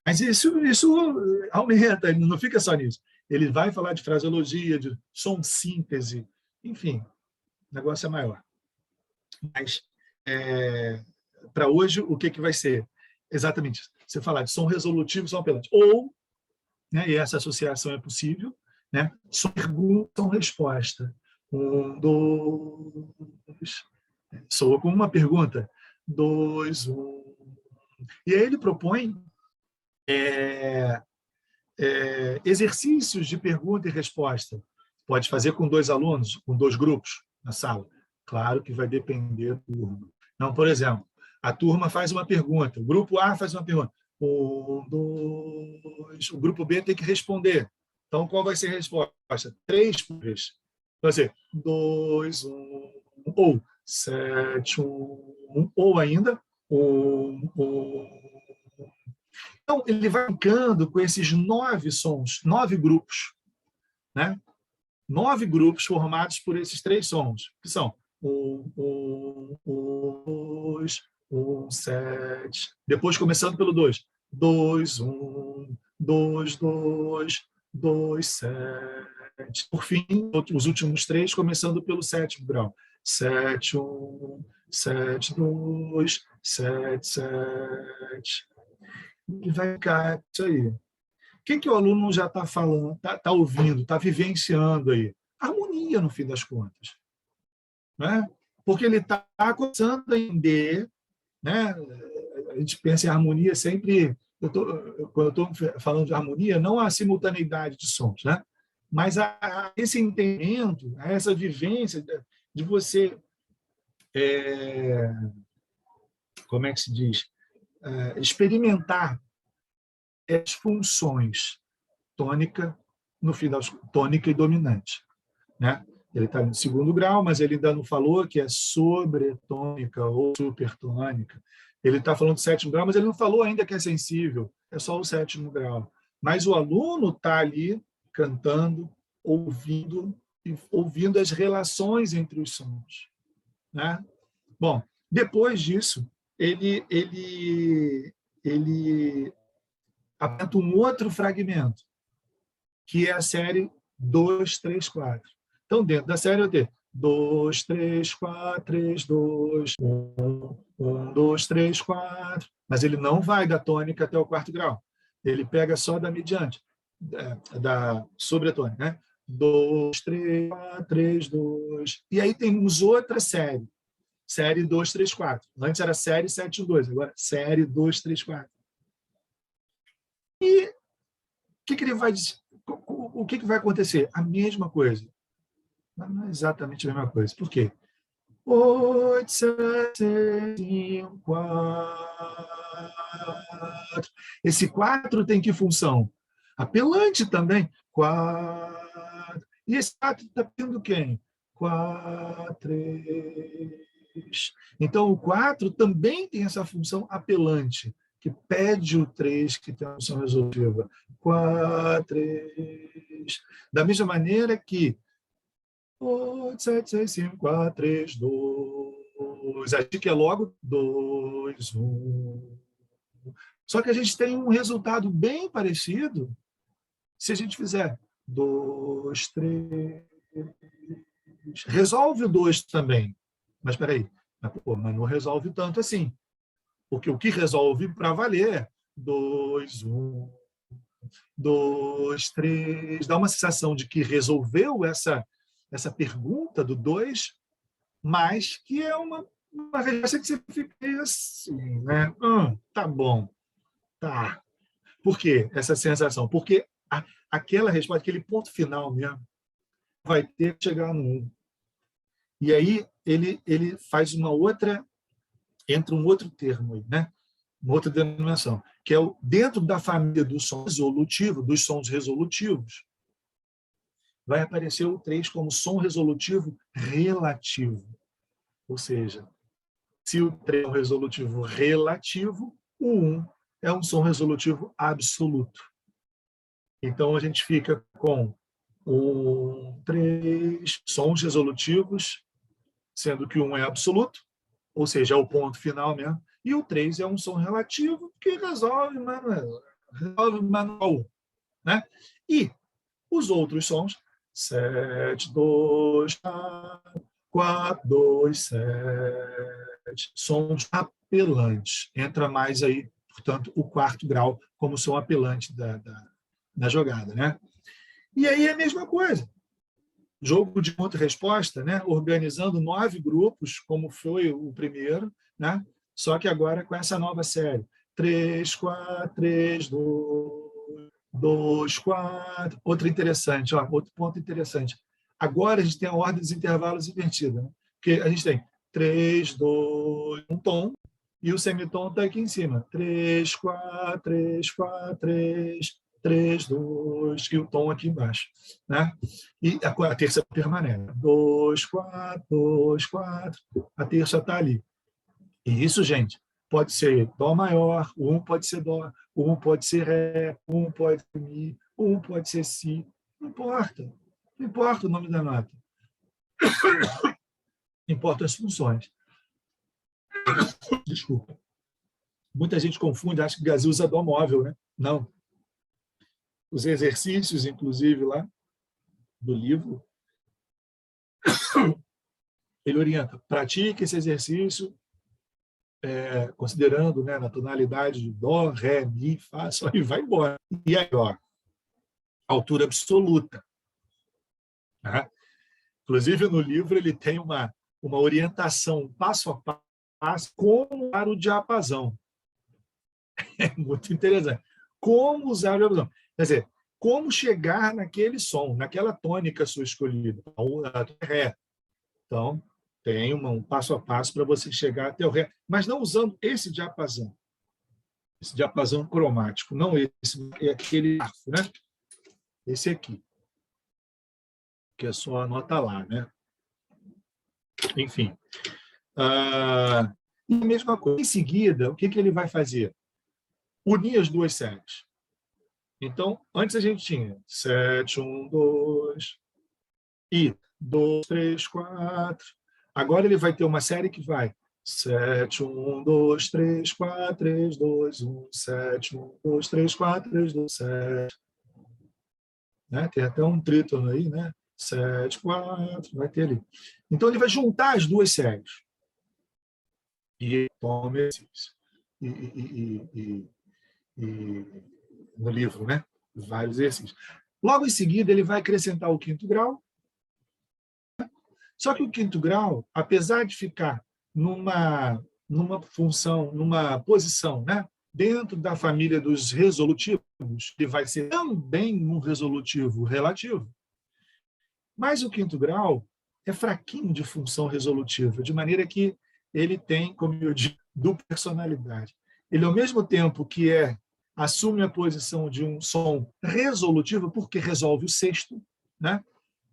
Mas isso aumenta, ele não fica só nisso. Ele vai falar de fraseologia, de som síntese, enfim, o negócio é maior. Mas, para hoje, o que vai ser? Exatamente isso. Você falar de som resolutivo, som apelante. Ou, né, e essa associação é possível, né, som pergunta, som resposta. 1, 2. Soa como uma pergunta. 2, 1. E aí ele propõe exercícios de pergunta e resposta. Pode fazer com 2 alunos, com 2 grupos na sala. Claro que vai depender do turma. Não, por exemplo, a turma faz uma pergunta, o grupo A faz uma pergunta. 1, 2. O grupo B tem que responder. Então, qual vai ser a resposta? 3 por vez. Então, assim, 2, 1, ou 7, 1, ou ainda 1, 1. Então, ele vai brincando com esses 9 sons, 9 grupos, né? 9 grupos formados por esses 3 sons, que são 1, 1, 2, 1, 7. Depois, começando pelo 2. 2, 1, 2, 2, 2, 7. Por fim, os últimos 3, começando pelo 7º grau. 7, 1, 7, 2, 7, 7. E vai ficar isso aí. O que o aluno já está falando, está ouvindo, está vivenciando aí? Harmonia, no fim das contas. Né? Porque ele está começando a entender, né? A gente pensa em harmonia sempre, quando eu estou falando de harmonia, não a simultaneidade de sons, né? Mas esse entendimento, essa vivência de você, como é que se diz? Experimentar as funções tônica, no final, tônica e dominante, né? Ele está no 2º grau, mas ele ainda não falou que é sobretônica ou supertônica. Ele está falando do 7º grau, mas ele não falou ainda que é sensível, é só o 7º grau. Mas o aluno está ali cantando, ouvindo as relações entre os sons, né? Bom, depois disso, ele apresenta um outro fragmento, que é a série 2, 3, 4. Então, dentro da série, eu tenho 2, 3, 4, 3, 2, 1, 2, 3, 4. Mas ele não vai da tônica até o 4º grau. Ele pega só da mediante, da sobretônica, né? 2, 3, 4, 3, 2. E aí temos outra série. Série 2, 3, 4. Antes era série 7, 2. Agora, série 2, 3, 4. E o que ele vai dizer? O que vai acontecer? A mesma coisa. Não é exatamente a mesma coisa. Por quê? 8, 7, 6, 5, 4. Esse 4 tem que função? Apelante também. 4. E esse 4 está tendo quem? 4, 3. Então, o 4 também tem essa função apelante, que pede o 3, que tem a função resolutiva. 4, 3. Da mesma maneira que 8, 7, 6, 5, 4, 3, 2. 2, aqui que é logo 2, 1. Só que a gente tem um resultado bem parecido se a gente fizer 2, 3. Resolve o 2 também. Mas espera aí, mas não resolve tanto assim. Porque o que resolve para valer é 2, 1, 2, 3. Dá uma sensação de que resolveu essa pergunta do 2, mas que é uma resposta que você fica assim, né? Tá bom, tá. Por quê essa sensação? Porque aquela resposta, aquele ponto final mesmo, vai ter que chegar no 1. E aí ele faz entra um outro termo aí, né? Uma outra denominação, que é dentro da família do som resolutivo, dos sons resolutivos, vai aparecer o 3 como som resolutivo relativo. Ou seja, se o 3 é um resolutivo relativo, o 1 é um som resolutivo absoluto. Então, a gente fica com 3 sons resolutivos, sendo que 1 é absoluto, ou seja, é o ponto final mesmo, e o 3 é um som relativo que resolve, mas não é 1. Né? E os outros sons, 7, 2, 4, 2, 7, sons apelantes. Entra mais aí, portanto, o quarto grau como som apelante da jogada. Né? E aí é a mesma coisa. Jogo de conta e resposta, né? Organizando 9 grupos, como foi o primeiro, né? Só que agora com essa nova série. 3, 4, 3, 2, 2, 4. Outro interessante, outro ponto interessante. Agora a gente tem a ordem dos intervalos invertida. Né? Porque a gente tem 3, 2, um tom, e o semitom está aqui em cima. 3, 4, 3, 4, 3, 3, 2, e o tom aqui embaixo. Né? E a terça permanece. 2, 4, 2, 4. A terça está ali. E isso, gente, pode ser Dó maior, o 1 pode ser Dó, o 1 pode ser Ré, o 1 pode ser Mi, o 1 pode ser Si. Não importa. Não importa o nome da nota. Importam as funções. Desculpa. Muita gente confunde, acha que Gazi usa Dó móvel, né? Não. Os exercícios, inclusive, lá do livro, ele orienta, pratique esse exercício considerando, né, na tonalidade de Dó, Ré, Mi, Fá, Sol, e vai embora. E aí, altura absoluta. Né? Inclusive, no livro, ele tem uma orientação passo a passo como usar o diapasão. É muito interessante. Como usar o diapasão. Quer dizer, como chegar naquele som, naquela tônica sua escolhida. Ré. Então, tem um passo a passo para você chegar até o Ré, mas não usando esse diapasão cromático, não esse, é aquele arco, né? Esse aqui, que é só a nota lá, né? Enfim. E a mesma coisa. Em seguida, o que ele vai fazer? Unir as duas séries. Então, antes a gente tinha 7, 1, 2, e 2, 3, 4. Agora ele vai ter uma série que vai 7, 1, 2, 3, 4, 3, 2, 1, 7, 1, 2, 3, 4, 3, 2, 7. Né? Tem até um trítono aí, né? 7, 4, vai ter ali. Então ele vai juntar as duas séries. E toma exercício. E no livro, né? Vários exercícios. Logo em seguida, ele vai acrescentar o quinto grau. Só que o quinto grau, apesar de ficar numa função, numa posição, né, dentro da família dos resolutivos, ele vai ser também um resolutivo relativo. Mas o quinto grau é fraquinho de função resolutiva, de maneira que ele tem, como eu digo, dupla personalidade. Ele, ao mesmo tempo que assume a posição de um som resolutivo, porque resolve o sexto, né?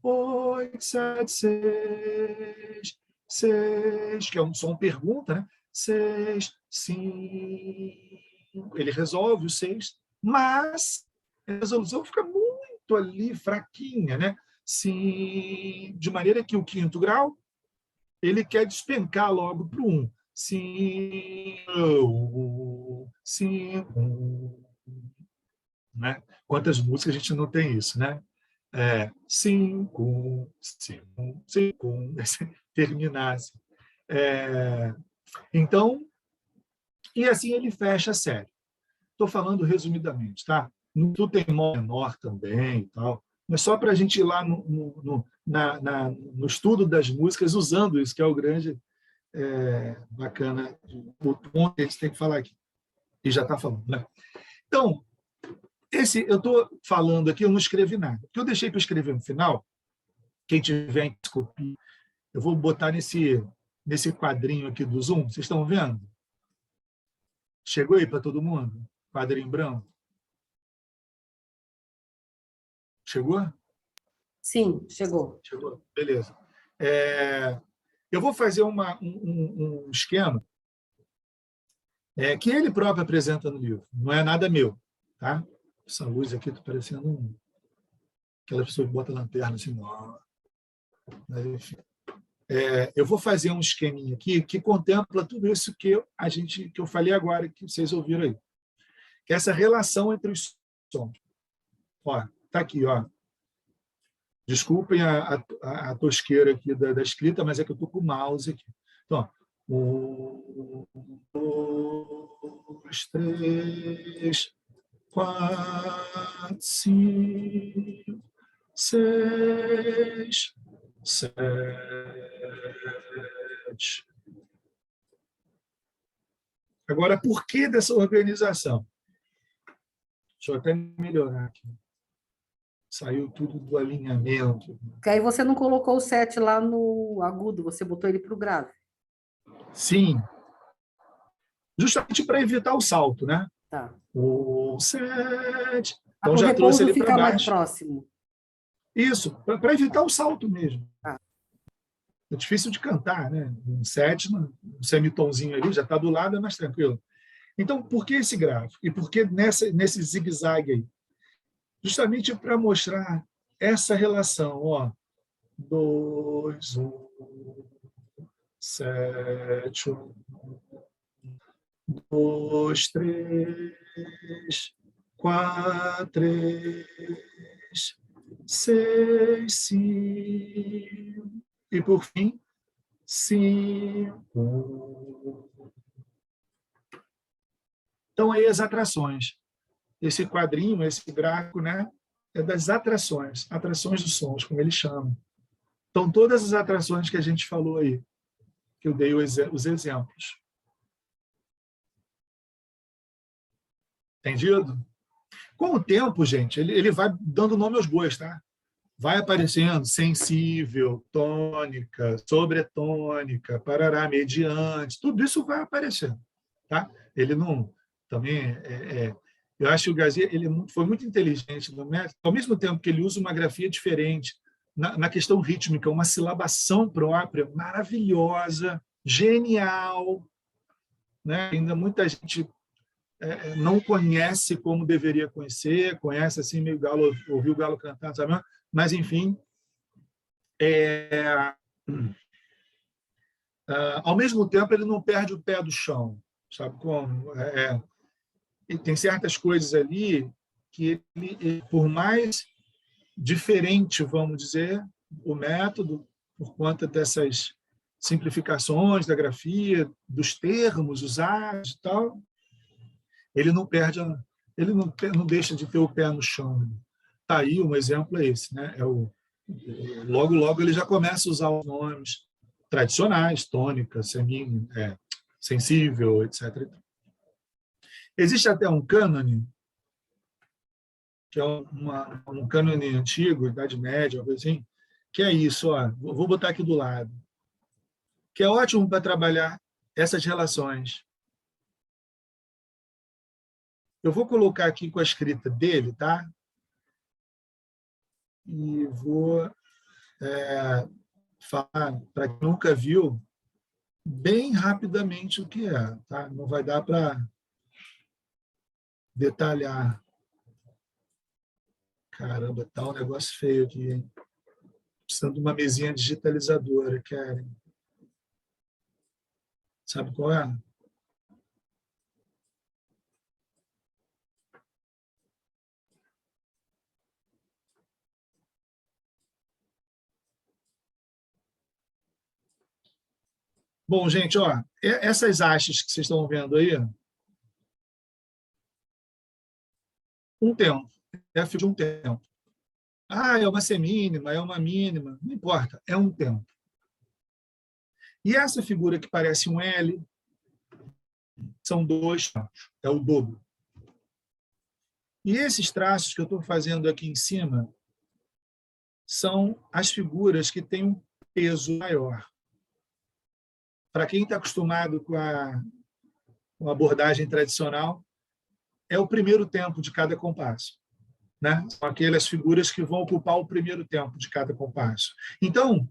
8, 7, 6, 6, que é um som pergunta, né? 6, 5. Ele resolve o 6, mas a resolução fica muito ali fraquinha, né? Sim, de maneira que o quinto grau ele quer despencar logo para o 1. 5, 5, né? Quantas músicas a gente não tem isso, né? 5, 5, 5, terminasse. Então, e assim ele fecha a série. Estou falando resumidamente, tá? Tu tem mó menor também e tal, mas só para a gente ir lá no estudo das músicas usando isso, que é o grande bacana, o ponto que a gente tem que falar aqui. E já está falando, né? Então, eu estou falando aqui, eu não escrevi nada. O que eu deixei para escrever no final, quem tiver em copia, eu vou botar nesse quadrinho aqui do Zoom. Vocês estão vendo? Chegou aí para todo mundo? Quadrinho branco? Chegou? Sim, chegou. Chegou? Beleza. Eu vou fazer um esquema que ele próprio apresenta no livro. Não é nada meu. Tá? Essa luz aqui está parecendo aquela pessoa que bota lanterna assim. Mas, enfim. Eu vou fazer um esqueminha aqui que contempla tudo isso que eu falei agora, que vocês ouviram aí. Que é essa relação entre os sons. Está aqui, ó. Desculpem a tosqueira aqui da escrita, mas é que eu estou com o mouse aqui. Então, 1, 2, 3, 4, 5, 6, 7. Agora, por que dessa organização? Deixa eu até melhorar aqui. Saiu tudo do alinhamento. Porque aí você não colocou o 7 lá no agudo, você botou ele para o grave. Sim. Justamente para evitar o salto, né? Tá. O 7. Então O já trouxe repouso ele para fica mais baixo. próximo. Isso, para evitar o salto mesmo. Tá. É difícil de cantar, né? Um sétima, um semitonzinho ali, já está do lado, é mais tranquilo. Então, por que esse grave? E por que nesse zigue-zague aí? Justamente para mostrar essa relação, ó. 2, 1, 7, 1, 2, 3, 4, 3, 6, 5. E, por fim, 5. Então, aí as atrações. Esse quadrinho, esse gráfico, né, é das atrações dos sons, como eles chamam. Então, todas as atrações que a gente falou aí, que eu dei os exemplos. Entendido? Com o tempo, gente, ele vai dando nome aos bois, tá? Vai aparecendo sensível, tônica, sobretônica, parará, mediante, tudo isso vai aparecendo, tá? Ele não também eu acho que o Garcia ele foi muito inteligente no método, ao mesmo tempo que ele usa uma grafia diferente na questão rítmica, uma silabação própria maravilhosa, genial, né? Ainda muita gente não conhece como deveria conhecer, conhece assim meio galo, ouviu o galo cantar, sabe? Mas enfim, ao mesmo tempo ele não perde o pé do chão, sabe como? E tem certas coisas ali que ele, por mais diferente, vamos dizer, o método, por conta dessas simplificações da grafia, dos termos usados e tal, ele não perde, ele não deixa de ter o pé no chão. Tá aí um exemplo é esse, né? Logo ele já começa a usar os nomes tradicionais, tônica, sensível, etc. Existe até um cânone, que é um cânone antigo, Idade Média, algo assim, que é isso, ó, vou botar aqui do lado, que é ótimo para trabalhar essas relações. Eu vou colocar aqui com a escrita dele, tá? E vou falar, para quem nunca viu, bem rapidamente o que é, tá? Não vai dar para detalhar. Caramba, tá um negócio feio aqui, hein? Precisando de uma mesinha digitalizadora, Karen. Sabe qual é? Bom, gente, ó, essas hastes que vocês estão vendo aí, um tempo, F de um tempo. Ah, é uma semínima, é uma mínima, não importa, é um tempo. E essa figura que parece um L, são 2 tempos, é o dobro. E esses traços que eu estou fazendo aqui em cima são as figuras que têm um peso maior. Para quem está acostumado com a abordagem tradicional, é o primeiro tempo de cada compasso, né? São aquelas figuras que vão ocupar o primeiro tempo de cada compasso. Então,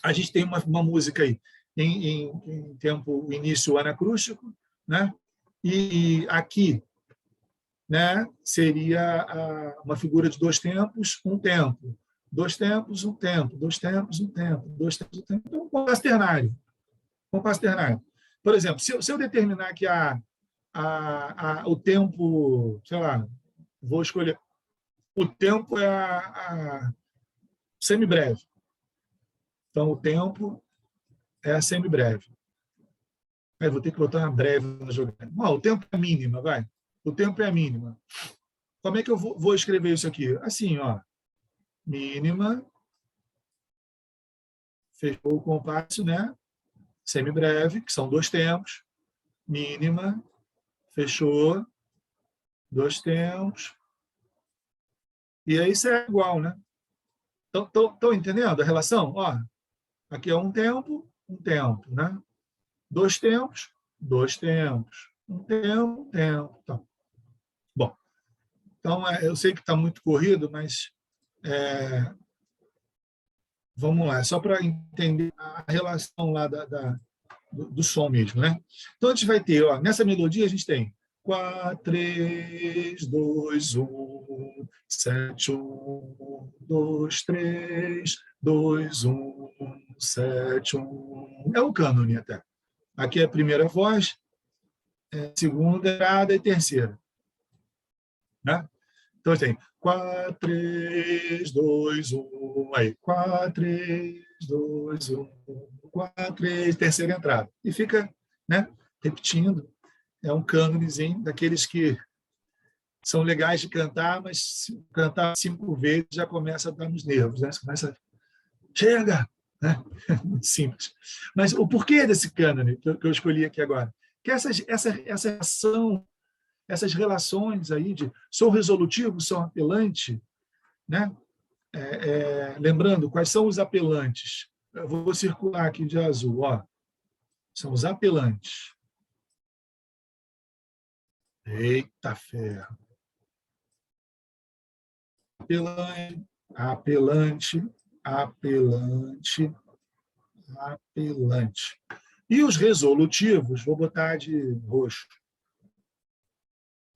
a gente tem uma música aí em tempo início anacrústico, né? E aqui, né, seria uma figura de 2 tempos, um tempo. 2 tempos, um tempo. 2 tempos, um tempo. 2 tempos, um tempo. Então, um compasso ternário. Compasso ternário. Por exemplo, se eu determinar que o tempo, sei lá, vou escolher, o tempo é a semibreve. Então, o tempo é a semibreve. Aí vou ter que botar uma breve na jogada. O tempo é a mínima, vai. O tempo é a mínima. Como é que eu vou escrever isso aqui? Assim, ó. Mínima. Fechou o compasso, né? Semibreve, que são 2 tempos. Mínima. Fechou. 2 tempos. E aí isso é igual, né? Estão entendendo a relação? Ó, aqui é um tempo, né? 2 tempos, 2 tempos. Um tempo, tempo. Então, bom, então eu sei que está muito corrido, mas vamos lá, só para entender a relação lá do som mesmo, né? Então a gente vai ter, ó, nessa melodia a gente tem 4, 3, 2, 1, 7, 1, 2, 3, 2, 1, 7, 1. É o cânone até. Aqui é a primeira voz, segunda, errada e terceira. Né? Então, tem 4, 3, 2, 1. Aí, 4, 3, 2, 1. 4, 3, terceira entrada. E fica, né, repetindo. É um cânonezinho daqueles que são legais de cantar, mas se cantar 5 vezes já começa a dar nos nervos. Né? Você começa a... Chega! Né? Muito simples. Mas o porquê desse cânone que eu escolhi aqui agora? Que essa ação, essas relações aí de som resolutivo, som apelante, né? Lembrando, quais são os apelantes? Eu vou circular aqui de azul. Ó. São os apelantes. Eita ferro! Apelante, apelante, apelante, apelante. E os resolutivos, vou botar de roxo.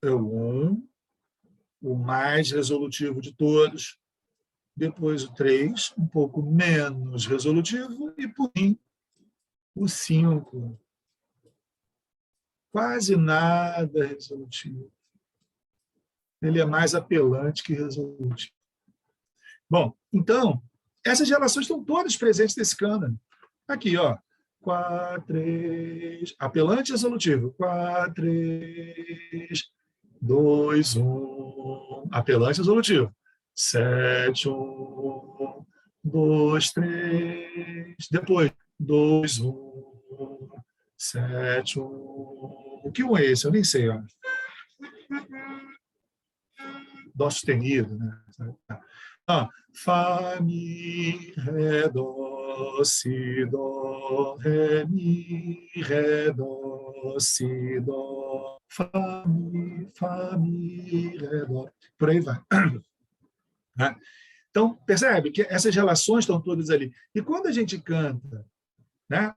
É o 1, o mais resolutivo de todos. Depois o 3, um pouco menos resolutivo. E, por fim, o 5. Quase nada resolutivo. Ele é mais apelante que resolutivo. Bom, então, essas relações estão todas presentes nesse cânone. Aqui, ó. 4, 3, apelante e resolutivo. 4, 3, 2, 1, apelante e resolutivo. 7, 1, 2, 3, depois 2, 1, 7, 1. O que é esse? Eu nem sei, ó. Dó sustenido, né? Fá, mi, ré, dó, si, dó, ré, mi, ré, dó, si, dó, fá, mi, ré, dó. Por aí vai. Então, percebe que essas relações estão todas ali. E quando a gente canta, né?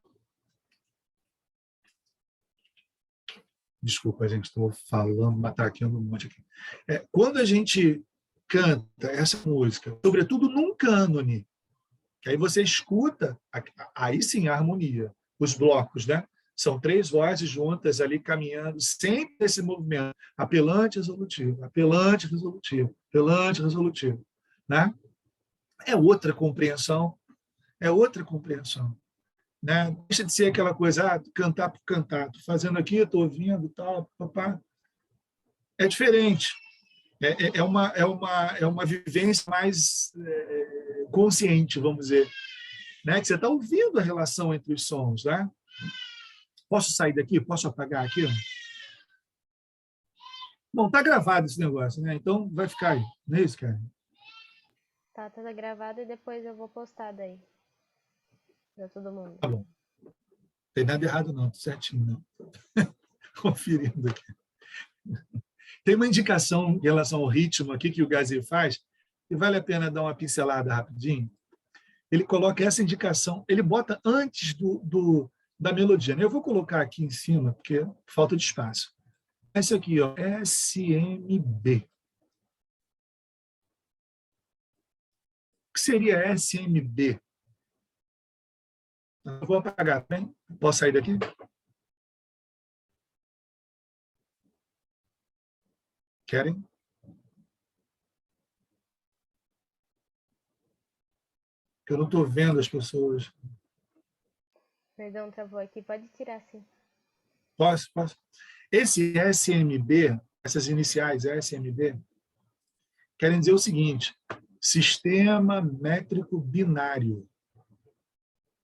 Desculpa, gente, estou falando, matraqueando um monte aqui. Quando a gente canta essa música, sobretudo num cânone, que aí você escuta, aí sim a harmonia, os blocos, né? São 3 vozes juntas ali caminhando, sempre nesse movimento, apelante, resolutivo, apelante, resolutivo, apelante, resolutivo, né? É outra compreensão, é outra compreensão, né? Deixa de ser aquela coisa, cantar por cantar, tô fazendo aqui, estou ouvindo, tal, papá. É diferente, é uma vivência mais consciente, vamos dizer, né? Que você está ouvindo a relação entre os sons, né? Posso sair daqui? Posso apagar aqui? Bom, está gravado esse negócio, né? Então vai ficar aí, não é isso, cara? Tá gravado e depois eu vou postar daí. Pra todo mundo. Tá bom. Não tem nada errado, não, tudo certinho, não. Conferindo aqui. Tem uma indicação em relação ao ritmo aqui que o Gazi faz, e vale a pena dar uma pincelada rapidinho. Ele coloca essa indicação, ele bota antes da melodia, né? Eu vou colocar aqui em cima, porque falta de espaço. Esse aqui, ó, SMB. O que seria SMB? Eu vou apagar, bem? Posso sair daqui? Querem? Eu não estou vendo as pessoas. Perdão, travou aqui. Pode tirar, sim. Posso? Esse SMB, essas iniciais SMB, querem dizer o seguinte: Sistema Métrico Binário.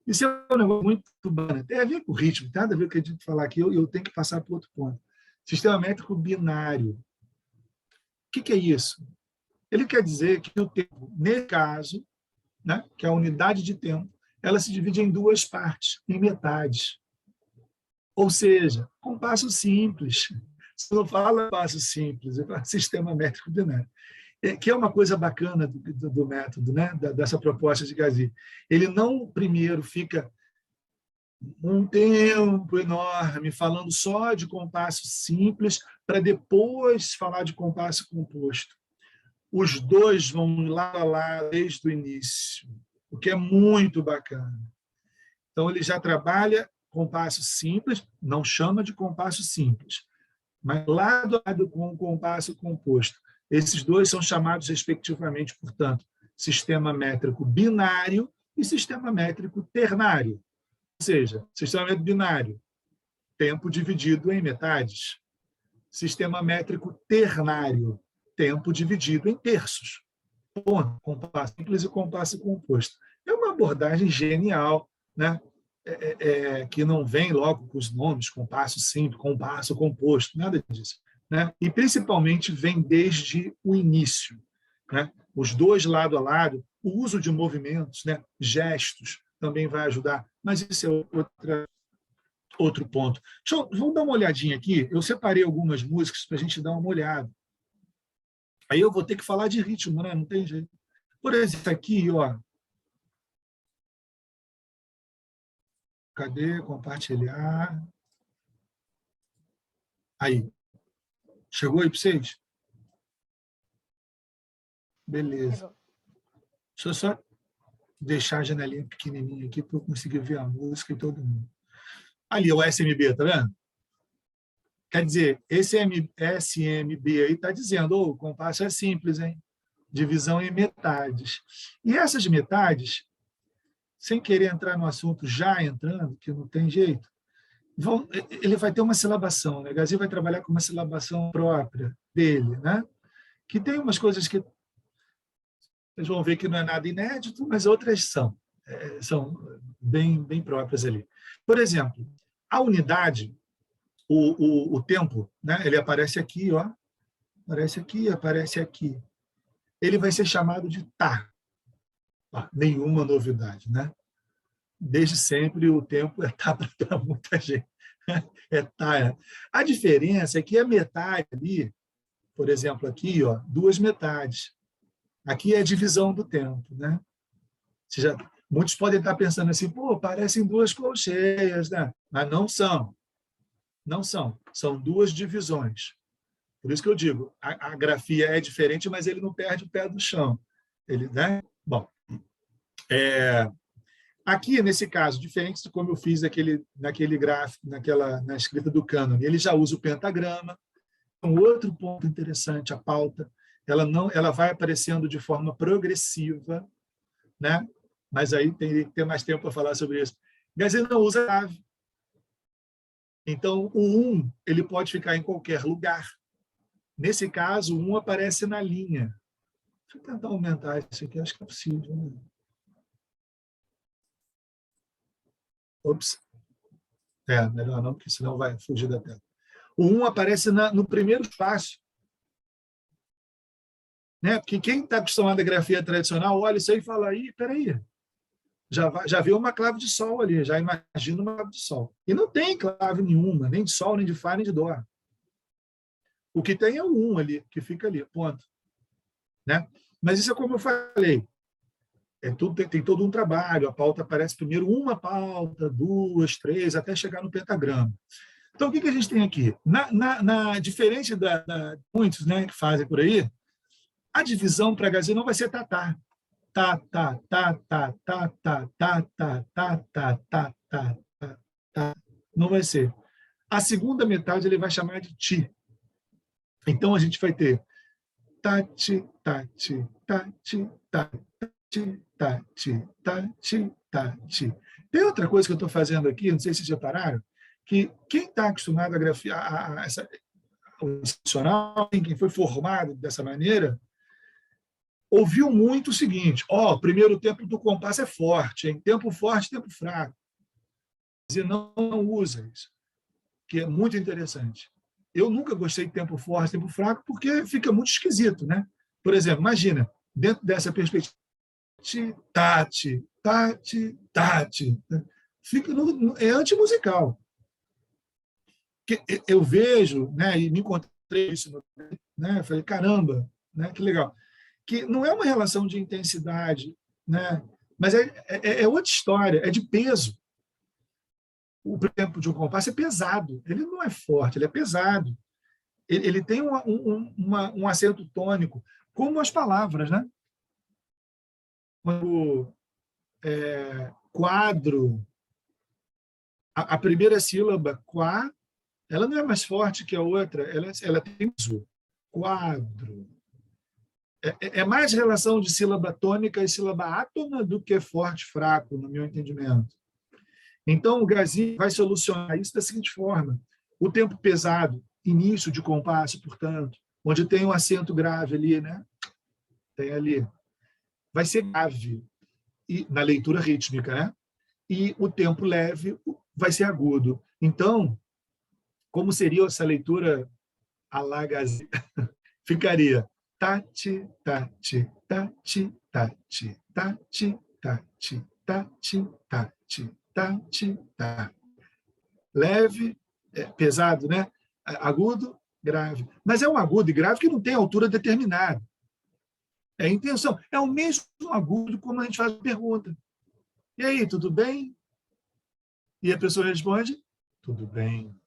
Isso é um negócio muito bacana. Tem a ver com o ritmo, tem nada a ver com o que a gente falar aqui, eu tenho que passar para outro ponto. Sistema Métrico Binário. O que é isso? Ele quer dizer que o tempo, nesse caso, né, que é a unidade de tempo, ela se divide em 2 partes, em metades. Ou seja, compasso simples. Você não fala passo simples, é sistema métrico binário. Que é uma coisa bacana do método, né? Dessa proposta de Gazi. Ele não primeiro fica um tempo enorme falando só de compasso simples para depois falar de compasso composto. Os dois vão lá a lá desde o início, o que é muito bacana. Então, ele já trabalha compasso simples, não chama de compasso simples, mas lado a lado com o compasso composto. Esses dois são chamados, respectivamente, portanto, sistema métrico binário e sistema métrico ternário. Ou seja, sistema métrico binário, tempo dividido em metades. Sistema métrico ternário, tempo dividido em terços. Compasso simples e compasso composto. É uma abordagem genial, né? Que não vem logo com os nomes, compasso simples, compasso composto, nada disso. Né? E, principalmente, vem desde o início. Né? Os dois lado a lado, o uso de movimentos, né? Gestos, também vai ajudar. Mas isso é outro ponto. Vamos dar uma olhadinha aqui. Eu separei algumas músicas para a gente dar uma olhada. Aí eu vou ter que falar de ritmo, né? Não tem jeito. Por exemplo, aqui, ó. Cadê? Compartilhar. Aí. Chegou aí para vocês? Beleza. Chegou. Deixa eu só deixar a janelinha pequenininha aqui para eu conseguir ver a música e todo mundo. Ali, o SMB, tá vendo? Quer dizer, esse SMB aí está dizendo, o compasso é simples, hein? Divisão em metades. E essas metades, sem querer entrar no assunto já entrando, que não tem jeito, ele vai ter uma silabação, né? Gazi vai trabalhar com uma silabação própria dele, né? Que tem umas coisas que vocês vão ver que não é nada inédito, mas outras são bem próprias ali. Por exemplo, a unidade, o tempo, né? Ele aparece aqui, ó, aparece aqui. Ele vai ser chamado de tá. Nenhuma novidade, né? Desde sempre o tempo é tá para muita gente. É tá. A diferença é que a metade ali, por exemplo, aqui, ó, 2 metades. Aqui é a divisão do tempo, né? Muitos podem estar pensando assim, pô, parecem 2 colcheias, né? Mas não são. Não são. São 2 divisões. Por isso que eu digo, a grafia é diferente, mas ele não perde o pé do chão. Ele, né? Bom, Aqui, nesse caso, diferente de como eu fiz naquele gráfico, na escrita do cânone, ele já usa o pentagrama. Um outro ponto interessante, a pauta, ela vai aparecendo de forma progressiva, né? Mas aí tem que ter mais tempo para falar sobre isso. Gazelle não usa grave. Então, o 1 ele pode ficar em qualquer lugar. Nesse caso, o 1 aparece na linha. Deixa eu tentar aumentar isso aqui, acho que é possível. Né? Ops. Melhor não, porque senão vai fugir da tela. O 1 aparece no primeiro espaço. Né? Porque quem está acostumado à grafia tradicional, olha isso aí e fala, aí, peraí, já vê uma clave de sol ali, já imagina uma clave de sol. E não tem clave nenhuma, nem de sol, nem de fá, nem de dó. O que tem é o 1 ali, que fica ali, ponto. Né? Mas isso é como eu falei, tem todo um trabalho, a pauta aparece primeiro uma pauta, 2, 3, até chegar no pentagrama. Então, o que a gente tem aqui? Diferente da muitos, né, que fazem por aí, a divisão para Gazelle não vai ser tatá. Tá, tá, tá, tá, tá, tá, tá, tá, tá, tá, tá, tá, tá. Não vai ser. A segunda metade ele vai chamar de ti. Então, a gente vai ter tati, tati, tati, tati, tati, tati, tati. Tem outra coisa que eu estou fazendo aqui, não sei se vocês repararam, que quem está acostumado a grafiar o institucional, quem foi formado dessa maneira, ouviu muito o seguinte, primeiro tempo do compasso é forte, hein? Tempo forte, tempo fraco. E não usa isso, que é muito interessante. Eu nunca gostei de tempo forte, tempo fraco, porque fica muito esquisito, né? Por exemplo, imagina, dentro dessa perspectiva, tati, tati, tati, fica é antimusical. Eu vejo, né, e me encontrei isso, né, falei, caramba, né, que legal. Que não é uma relação de intensidade, né, mas é outra história, é de peso. O tempo de um compasso é pesado, ele não é forte, ele é pesado. Ele tem um acento tônico, como as palavras, né? Quando quadro, a primeira sílaba, quá, ela não é mais forte que a outra, ela tem peso. Quadro. É mais relação de sílaba tônica e sílaba átona do que forte, fraco, no meu entendimento. Então, o Gazelle vai solucionar isso da seguinte forma. O tempo pesado, início de compasso, portanto, onde tem um acento grave ali, né? Tem ali. Vai ser grave e, na leitura rítmica, né? E o tempo leve vai ser agudo. Então, como seria essa leitura à la Gazelle? Ficaria tati, tati, tati, tati, tati, tati, tati, tati, tati, tati. Leve, pesado, né? Agudo, grave. Mas é um agudo e grave que não tem altura determinada. É a intenção. É o mesmo agudo como a gente faz a pergunta. E aí, tudo bem? E a pessoa responde, tudo bem.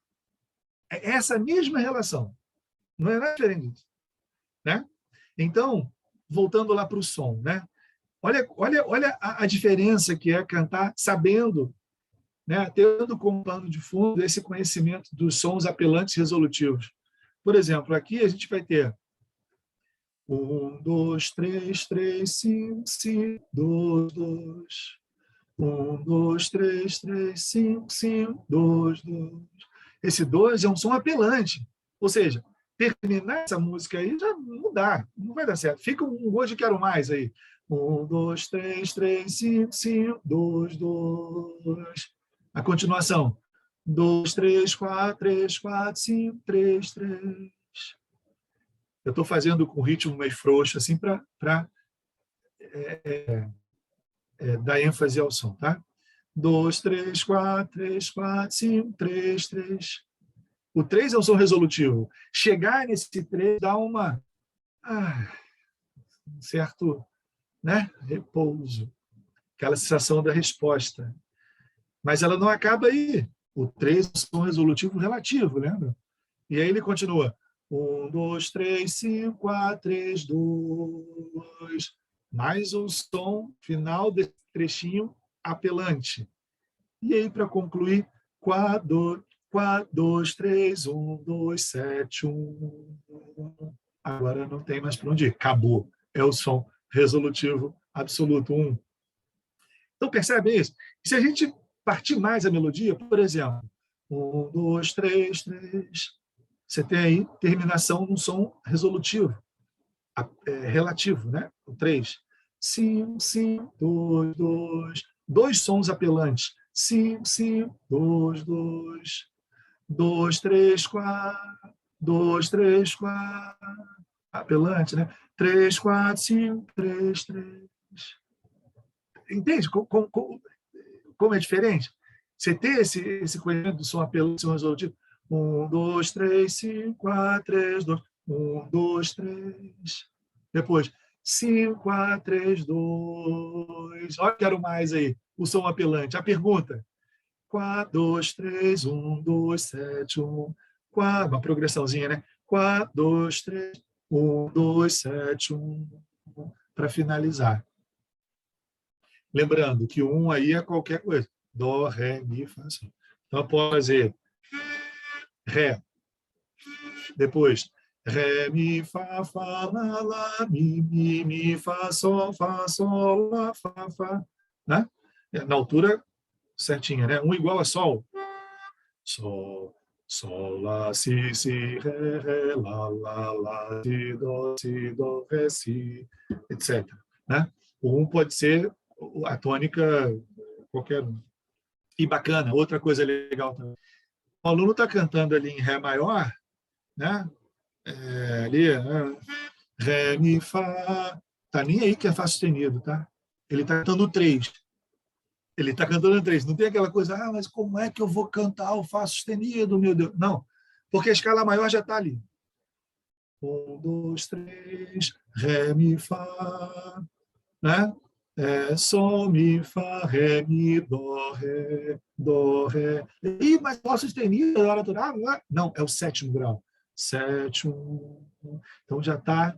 É essa mesma relação. Não é nada diferente. Né? Então, voltando lá para o som, né? Olha a diferença que é cantar sabendo, né? Tendo como pano de fundo esse conhecimento dos sons apelantes resolutivos. Por exemplo, aqui a gente vai ter 1, 2, 3, 3, 5, 5, 2, 2. 1, 2, 3, 3, 5, 5, 2, 2. Esse 2 é um som apelante. Ou seja, terminar essa música aí já não dá, não vai dar certo. Fica um hoje quero mais aí. 1, 2, 3, 3, 5, 5, 2, 2. A continuação. 2, 3, 4, 3, 4, 5, 3, 3. Eu estou fazendo com ritmo meio frouxo, assim, para dar ênfase ao som, tá? 2, 3, 4, 3, 4, 5, 3, 3. O 3 é o som resolutivo. Chegar nesse 3 dá um certo, né, repouso, aquela sensação da resposta. Mas ela não acaba aí. O 3 é o som resolutivo relativo, lembra? E aí ele continua. 1, 2, 3, 5, 4, 3, 2. Mais um som final desse trechinho apelante. E aí, para concluir, 4, 2, 3, 1, 2, 7, 1. Agora não tem mais para onde ir. Acabou. É o som resolutivo absoluto 1. Então, percebe isso? E se a gente partir mais a melodia, por exemplo, 1, 2, 3, 3, você tem aí terminação num som resolutivo, relativo, né? O 3. 5, 5, 2, 2. Dois sons apelantes. 5, 5, 2, 2. 2, 3, 4. 2, 3, 4. Apelante, né? 3, 4, 5, 3, 3. Entende como é diferente? Você ter esse conhecimento do som apelante, som resolutivo. 1, 2, 3, 5, 4, 3, 2. 1, 2, 3. Depois, 5, 4, 3, 2. Olha, quero mais aí. O som apelante. A pergunta. 4, 2, 3, 1, 2, 7, 1. 4, uma progressãozinha, né? 4, 2, 3, 1, 2, 7, 1. Para finalizar. Lembrando que o 1 aí é qualquer coisa. Dó, ré, mi, fá, sol. Então, eu posso fazer ré. Depois, ré, mi, fá, lá, lá, mi, fá, sol, lá, fá. Né? Na altura certinha, né? 1 igual a sol. Sol, sol, lá, si, ré, lá, si, dó, ré, si, etc. Né? O 1 pode ser a tônica qualquer um. E bacana, outra coisa legal também. O aluno está cantando ali em Ré maior, né? Ali, né? Ré, Mi, Fá. Tá nem aí que é Fá sustenido, tá? Ele está cantando 3. Ele está cantando 3. Não tem aquela coisa, mas como é que eu vou cantar o Fá sustenido, meu Deus? Não, porque a escala maior já está ali. 1, 2, 3, Ré, Mi, Fá. Né? Sol, mi, fá, ré, mi, dó, ré. Ih, mas dó sustenido, dó natural? Não, é o 7º grau. 7º. Então já está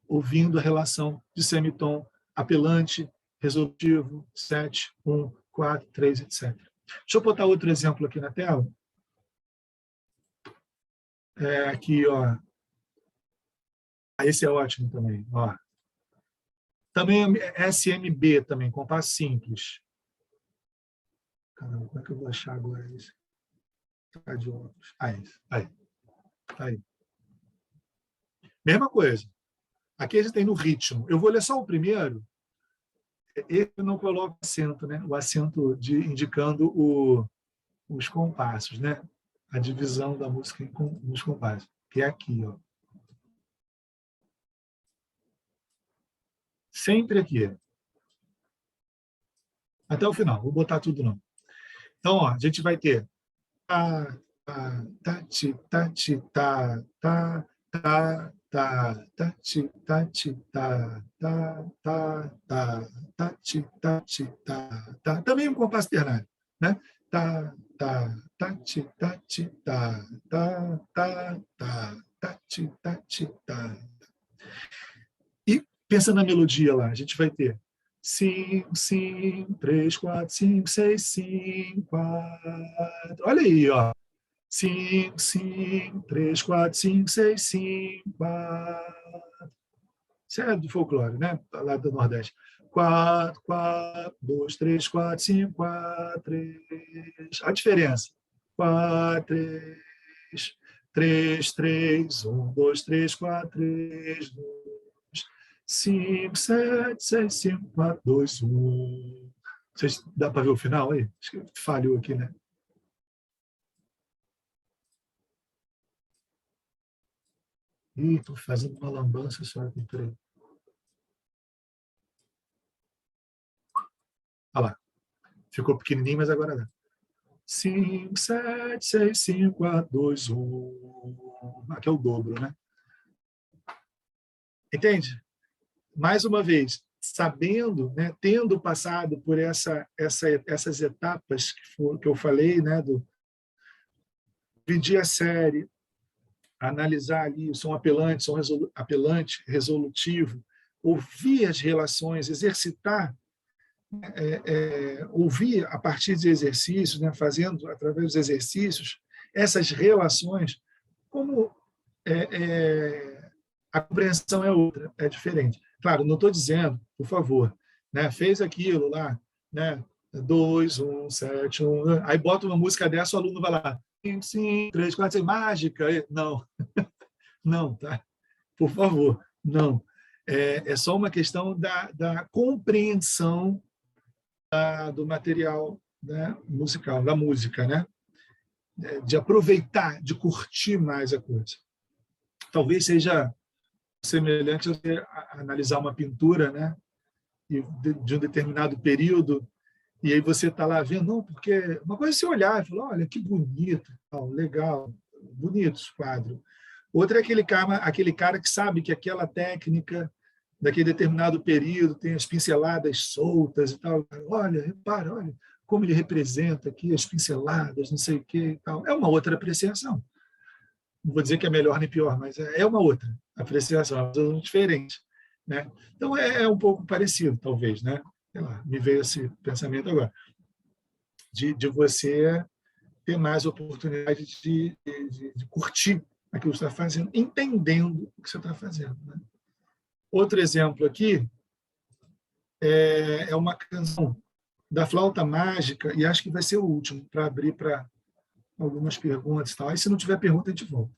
ouvindo a relação de semitom apelante, resolutivo, 7, 1, 4, 3, etc. Deixa eu botar outro exemplo aqui na tela. Aqui, ó. Esse é ótimo também. Ó. Também é SMB, também, compasso simples. Caramba, como é que eu vou achar agora isso? Tá de óculos. Aí. Mesma coisa. Aqui a gente tem no ritmo. Eu vou ler só o primeiro. Esse eu não coloco acento, né? O acento indicando os compassos, né? A divisão da música nos compassos. Que é aqui, ó. Sempre aqui. Até o final. Vou botar tudo não. Então, ó, a gente vai ter tá, tá, ti, tá, ti, tá, tá, tá, tá, ti, tá, ti, tá, ti, tá. Também um compasso ternário, né? Ti, ti, tá. E pensa na melodia lá, a gente vai ter 5, 5, 3, 4, 5, 6, 5, 4. Olha aí, ó. 5, 5, 3, 4, 5, 6, 5, 4. Isso é do folclore, né? Lá do Nordeste. 4, 4, 2, 3, 4, 5, 4, 3. A diferença. 4, 3, 3, 3, 1, 2, 3, 4, 3, 2, 5, 7, 6, 5, 4, 2, 1. Vocês, dá para ver o final aí? Acho que falhou aqui, né? Ih, estou fazendo uma lambança só aqui, peraí. Olha lá. Ficou pequenininho, mas agora dá. 5, 7, 6, 5, 4, 2, 1. Aqui é o dobro, né? Entende? Mais uma vez, sabendo, né, tendo passado por essas etapas que eu falei, né, do dividir a série, analisar ali o som apelante, resolutivo, ouvir as relações, exercitar, ouvir a partir de exercícios, né, fazendo através dos exercícios essas relações, como a compreensão é outra, é diferente. Claro, não estou dizendo, por favor, né, fez aquilo lá, né, 2, 1, 7, 1, aí bota uma música dessa, o aluno vai lá, 5, 5, 3, 4, 6, mágica. Não, não, tá? Por favor, não. É só uma questão da compreensão do material, né, musical, da música, né? De aproveitar, de curtir mais a coisa. Talvez seja semelhante a você analisar uma pintura, né, de um determinado período, e aí você está lá vendo, não, porque uma coisa é você olhar e falar, olha, que bonito, legal, bonitos quadros. Outra é aquele cara que sabe que aquela técnica daquele determinado período tem as pinceladas soltas e tal. Olha, repara, olha como ele representa aqui as pinceladas, não sei o quê e tal. É uma outra apreciação. Não vou dizer que é melhor nem pior, mas é uma outra apreciação, é uma diferente, né? Então é um pouco parecido, talvez, né? Sei lá, me veio esse pensamento agora de você ter mais oportunidade de curtir aquilo que você está fazendo, entendendo o que você está fazendo, né? Outro exemplo aqui é uma canção da Flauta Mágica, e acho que vai ser o último, para abrir para algumas perguntas e tal. Aí, se não tiver pergunta, a gente volta.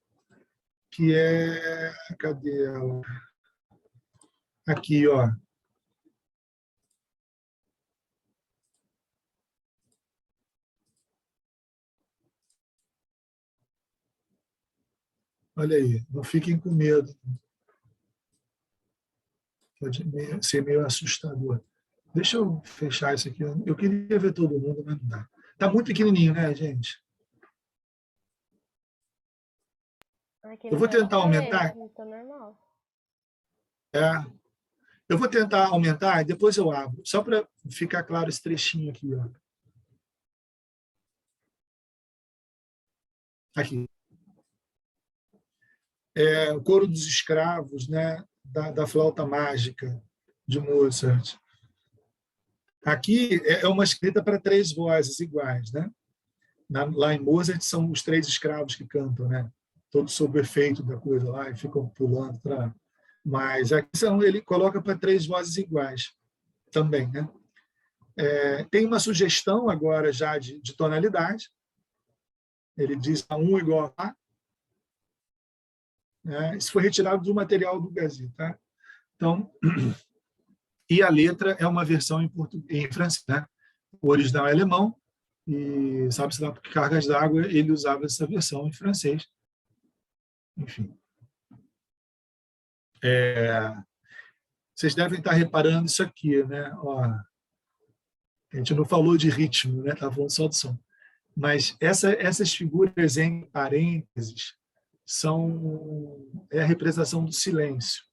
Que é... Cadê ela? Aqui, ó. Olha aí, não fiquem com medo. Pode ser meio assustador. Deixa eu fechar isso aqui. Eu queria ver todo mundo, mas não dá. Está muito pequenininho, né, gente? Aqui Eu no vou meu tentar tá aumentar. lento, tá normal. Eu vou tentar aumentar e depois eu abro, só para ficar claro esse trechinho aqui. Ó. Aqui. O Coro dos Escravos, né, da Flauta Mágica, de Mozart. Aqui é uma escrita para 3 vozes iguais. Né? Lá em Mozart são os 3 escravos que cantam, né? Todos sob o efeito da coisa lá e ficam pulando. Mas aqui ele coloca para 3 vozes iguais também. Né? Tem uma sugestão agora já de tonalidade. Ele diz a 1 igual a A. Né? Isso foi retirado do material do Gazi. Tá? Então, e a letra é uma versão em francês. Né? O original é alemão, e sabe-se lá por cargas d'água ele usava essa versão em francês. Enfim. Vocês devem estar reparando isso aqui. Né? Ó, a gente não falou de ritmo, né? Estava falando só do som. Mas essas figuras em parênteses é a representação do silêncio,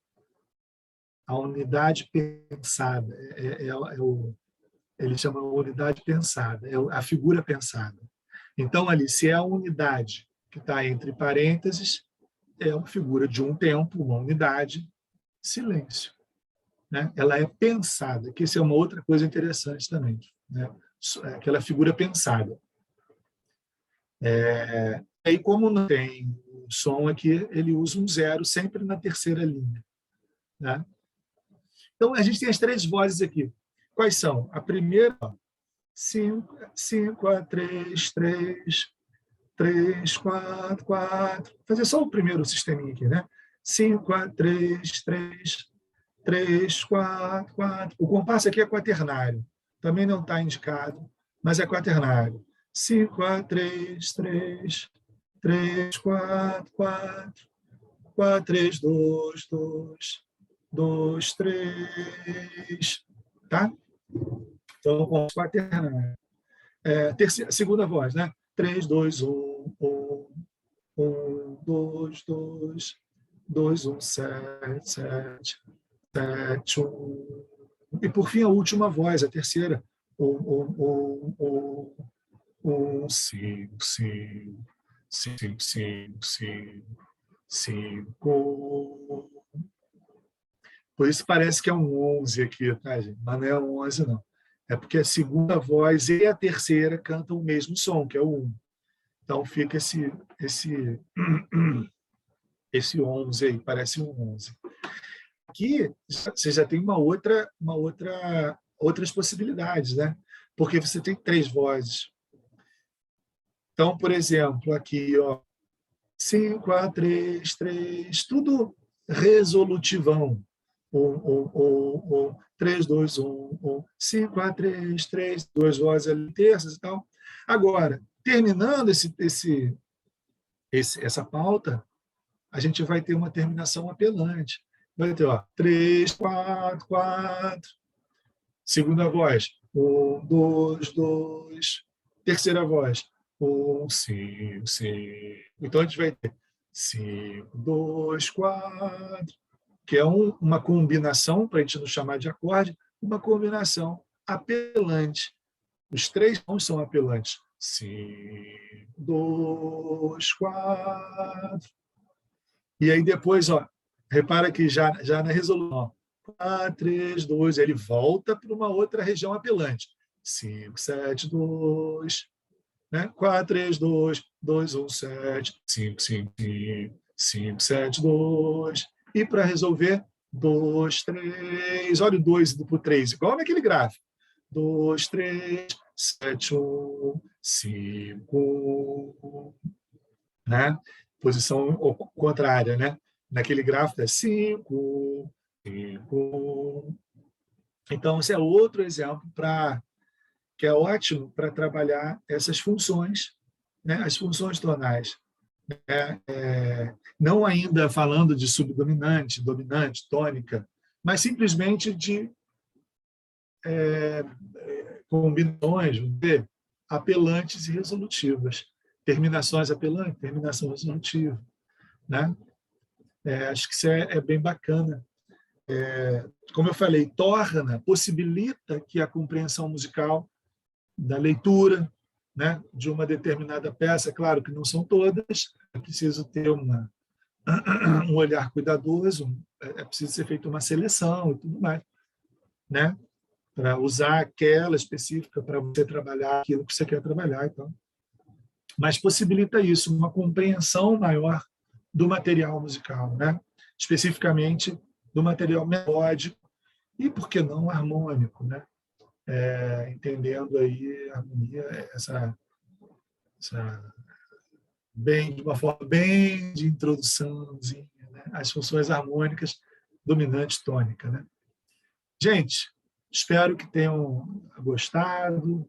a unidade pensada. Ele chama de unidade pensada, é a figura pensada. Então, ali, se é a unidade que está entre parênteses, é uma figura de um tempo, uma unidade, silêncio. Né? Ela é pensada, que isso é uma outra coisa interessante também. Né? Aquela figura pensada. Aí, como não tem som aqui, ele usa um 0 sempre na terceira linha. Né? Então, a gente tem as 3 vozes aqui. Quais são? A primeira, 5, 5 a 3, 3, 3, 4, 4. Vou fazer só o primeiro sisteminha aqui, né? 5 a 3, 3, 3, 4, 4. O compasso aqui é quaternário. Também não está indicado, mas é quaternário. 5 a 3, 3, 3, 4, 4, 4, 3, 2, 2, 2, 3. Tá? Então, com quaternário. Segunda voz, né? 3, 2, 1, 1, 1, 2, 2, 2, 1, 7, 7, 7, 1. E, por fim, a última voz, a terceira. 1, 1, 1, 1, 5, 5, 5, 5, 5, 5. Por isso parece que é um 11 aqui, tá, gente? Mas não é um 11, não. É porque a segunda voz e a terceira cantam o mesmo som, que é o 1. Então fica esse 11 aí, parece um 11. Aqui você já tem outras possibilidades, né? Porque você tem 3 vozes. Então, por exemplo, aqui, ó, 5-4-3-3, tudo resolutivão. 3-2-1-1, 5-4-3-3, 2 vozes ali, terças e tal. Agora, terminando essa pauta, a gente vai ter uma terminação apelante. Vai ter, ó, 3-4-4. Segunda voz, 1-2-2. Terceira voz, 1-5-5. Então a gente vai ter 5-2-4, que é uma combinação, para a gente não chamar de acorde, uma combinação apelante. Os 3 tons são apelantes. 5-2-4. E aí depois, ó, repara que já na resolução, 4-3-2, ele volta para uma outra região apelante. 5-7-2, né? 4-3-2, 2-1-7, 5-5-5, 5-7-2. E para resolver, 2-3. Olha o 2 indo para o 3, igual naquele gráfico. 2-3-7-1, 5, né? Posição contrária, né? Naquele gráfico é 5, 5. Então, esse é outro exemplo que é ótimo para trabalhar essas funções, né? As funções tonais. Não ainda falando de subdominante, dominante, tônica, mas simplesmente de combinações, vamos dizer, apelantes e resolutivas. Terminações apelantes, terminação resolutiva, né? Acho que isso é bem bacana. Como eu falei, possibilita que a compreensão musical da leitura, né, de uma determinada peça, claro que não são todas, é preciso ter um olhar cuidadoso, é preciso ser feita uma seleção e tudo mais, né, para usar aquela específica para você trabalhar aquilo que você quer trabalhar. Então. Mas possibilita isso, uma compreensão maior do material musical, né? Especificamente do material melódico e, por que não, harmônico, né? Entendendo aí a harmonia, de uma forma bem de introduçãozinha, né? As funções harmônicas dominante tônica, né? Gente, espero que tenham gostado.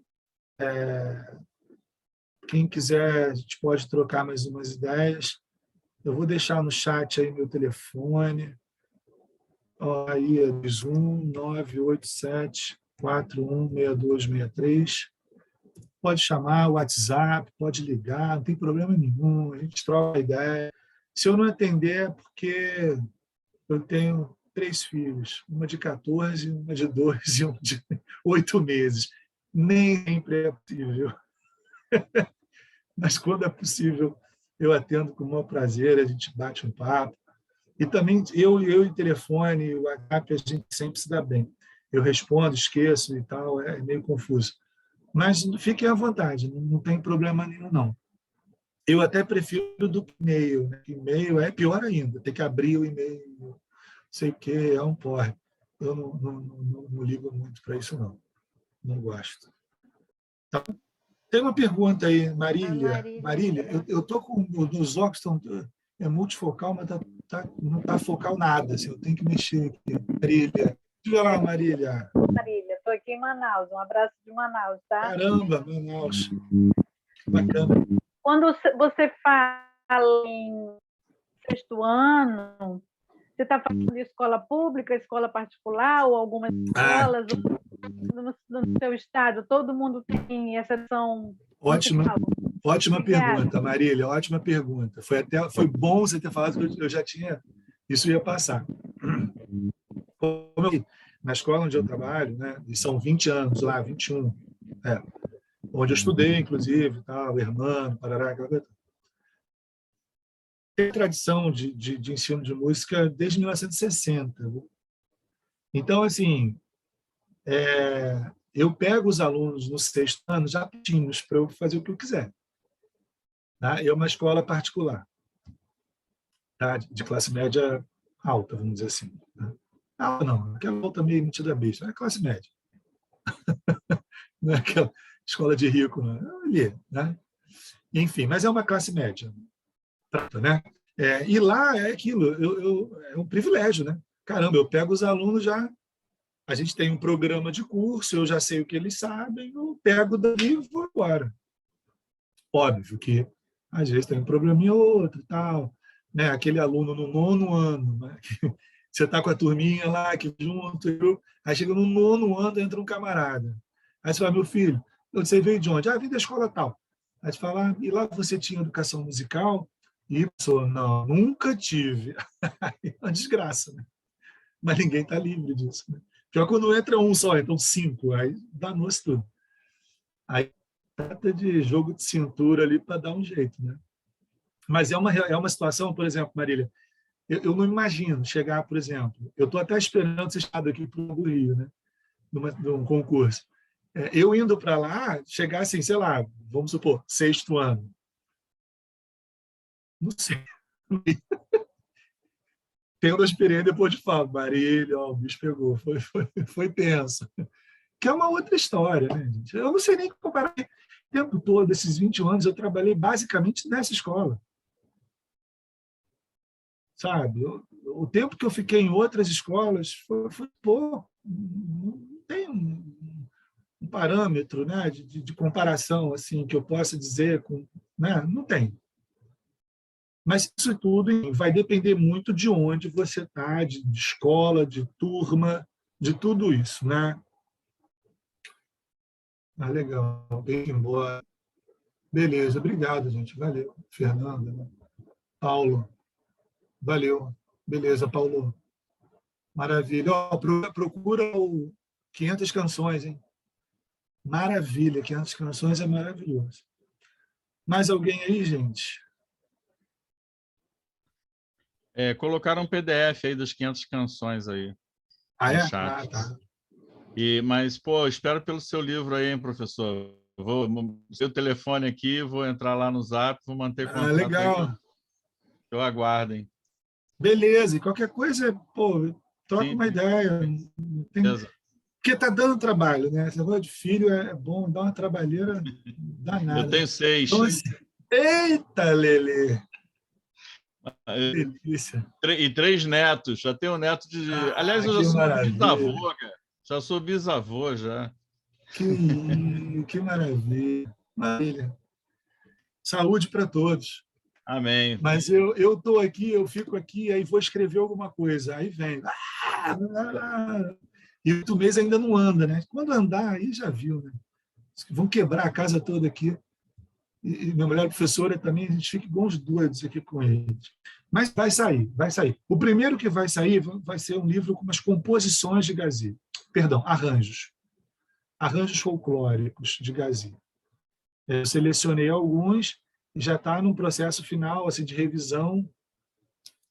Quem quiser, a gente pode trocar mais umas ideias. Eu vou deixar no chat aí meu telefone. Aí é 987-416263. Pode chamar o WhatsApp, pode ligar, não tem problema nenhum, a gente troca ideia. Se eu não atender é porque eu tenho 3 filhos, uma de 14, uma de 2 e uma de 8 meses. Nem sempre é possível. Mas quando é possível, eu atendo com o maior prazer, a gente bate um papo. E também eu e telefone, e o WhatsApp, a gente sempre se dá bem. Eu respondo, esqueço e tal, é meio confuso. Mas fiquem à vontade, não tem problema nenhum, não. Eu até prefiro do que e-mail. Né? E-mail é pior ainda, tem que abrir o e-mail, sei o quê, é um porre. Eu não ligo muito para isso, não. Não gosto. Então, tem uma pergunta aí, Marília. Marília, eu estou com os óculos, é multifocal, mas não está focal nada. Assim, eu tenho que mexer aqui. Marília. Diga lá, Marília. Marília, estou aqui em Manaus. Um abraço de Manaus, tá? Caramba, Manaus. Bacana. Quando você fala em 6º ano, você está falando de escola pública, escola particular ou algumas escolas? No seu estado, todo mundo tem essa ação? Ótima pergunta, Marília, ótima pergunta. Foi bom você ter falado que eu já tinha, isso ia passar. Na escola onde eu trabalho, né, e são 20 anos lá, 21, onde eu estudei, inclusive, tal, Hermano, Parará, aquela coisa. Tem tradição de ensino de música desde 1960. Então, assim, eu pego os alunos no 6º ano já prontinhos para eu fazer o que eu quiser. Tá? É uma escola particular, tá? De classe média alta, vamos dizer assim. Tá? Alta não, aquela alta meio metida besta, é classe média. Não é aquela escola de rico, não. É ali, né? Enfim, mas é uma classe média. Né? E lá é aquilo, é um privilégio, né? Caramba, eu pego os alunos já, a gente tem um programa de curso, eu já sei o que eles sabem, eu pego dali e vou embora. Óbvio que às vezes tem um probleminha ou outro e tal, né? Aquele aluno no 9º ano, né? Você está com a turminha lá, que junto, aí chega no 9º ano, entra um camarada. Aí você fala, meu filho, você veio de onde? Ah, vim da escola tal. Aí você fala, e lá você tinha educação musical? E a pessoa, não, nunca tive. É uma desgraça, né? Mas ninguém está livre disso. Né? Pior quando entra um só, então 5, aí danou-se tudo. Aí trata de jogo de cintura ali para dar um jeito. Né? Mas é uma situação, por exemplo, Marília, eu não imagino chegar, por exemplo, eu estou até esperando ser chamado aqui para o Rio, né? Num concurso. Eu indo para lá, chegar assim, sei lá, vamos supor, 6º ano. Não sei. Tendo a experiência, depois de falar, Marília, ó, o bicho pegou, foi tenso. Que é uma outra história, né, gente? Eu não sei nem comparar. O tempo todo, esses 21 anos, eu trabalhei basicamente nessa escola. Sabe? O tempo que eu fiquei em outras escolas foi pouco. Não tem um parâmetro, né, de comparação assim, que eu possa dizer, né? Não tem. Mas isso tudo vai depender muito de onde você está, de escola, de turma, de tudo isso, né? Ah, legal, bem embora. Beleza, obrigado, gente. Valeu. Fernanda, né? Paulo, valeu. Beleza, Paulo. Maravilha. Ó, procura o 500 canções, hein? Maravilha, 500 canções é maravilhoso. Mais alguém aí, gente? Colocaram um PDF aí das 500 canções aí Ah, no é? chat. Ah, tá. Mas, pô, espero pelo seu livro aí, hein, professor. Vou seu telefone aqui, vou entrar lá no Zap, vou manter contato Legal. aí. Eu aguardo, hein? Beleza, e qualquer coisa, pô, troca Sim, uma ideia. beleza. Porque está dando trabalho, né? Esse negócio de filho é bom, dá uma trabalheira danada. Eu tenho 6. Então, assim, eita, Lelê! Delícia. E 3 netos. Já tenho um neto de... Aliás, eu já que sou maravilha. bisavô, cara. Já sou bisavô, já. Que maravilha. Maravilha. Saúde para todos. Amém. Mas eu estou aqui, eu fico aqui, aí vou escrever alguma coisa. Aí vem. E o mês ainda não anda, né? Quando andar, aí já viu, né? Vão quebrar a casa toda aqui. E minha mulher professora também, a gente fica igual uns doidos aqui com eles. Mas vai sair, vai sair. O primeiro que vai sair vai ser um livro com umas composições de Gazi. Perdão, arranjos. Arranjos folclóricos de Gazi. Eu selecionei alguns e já está num processo final assim, de revisão. O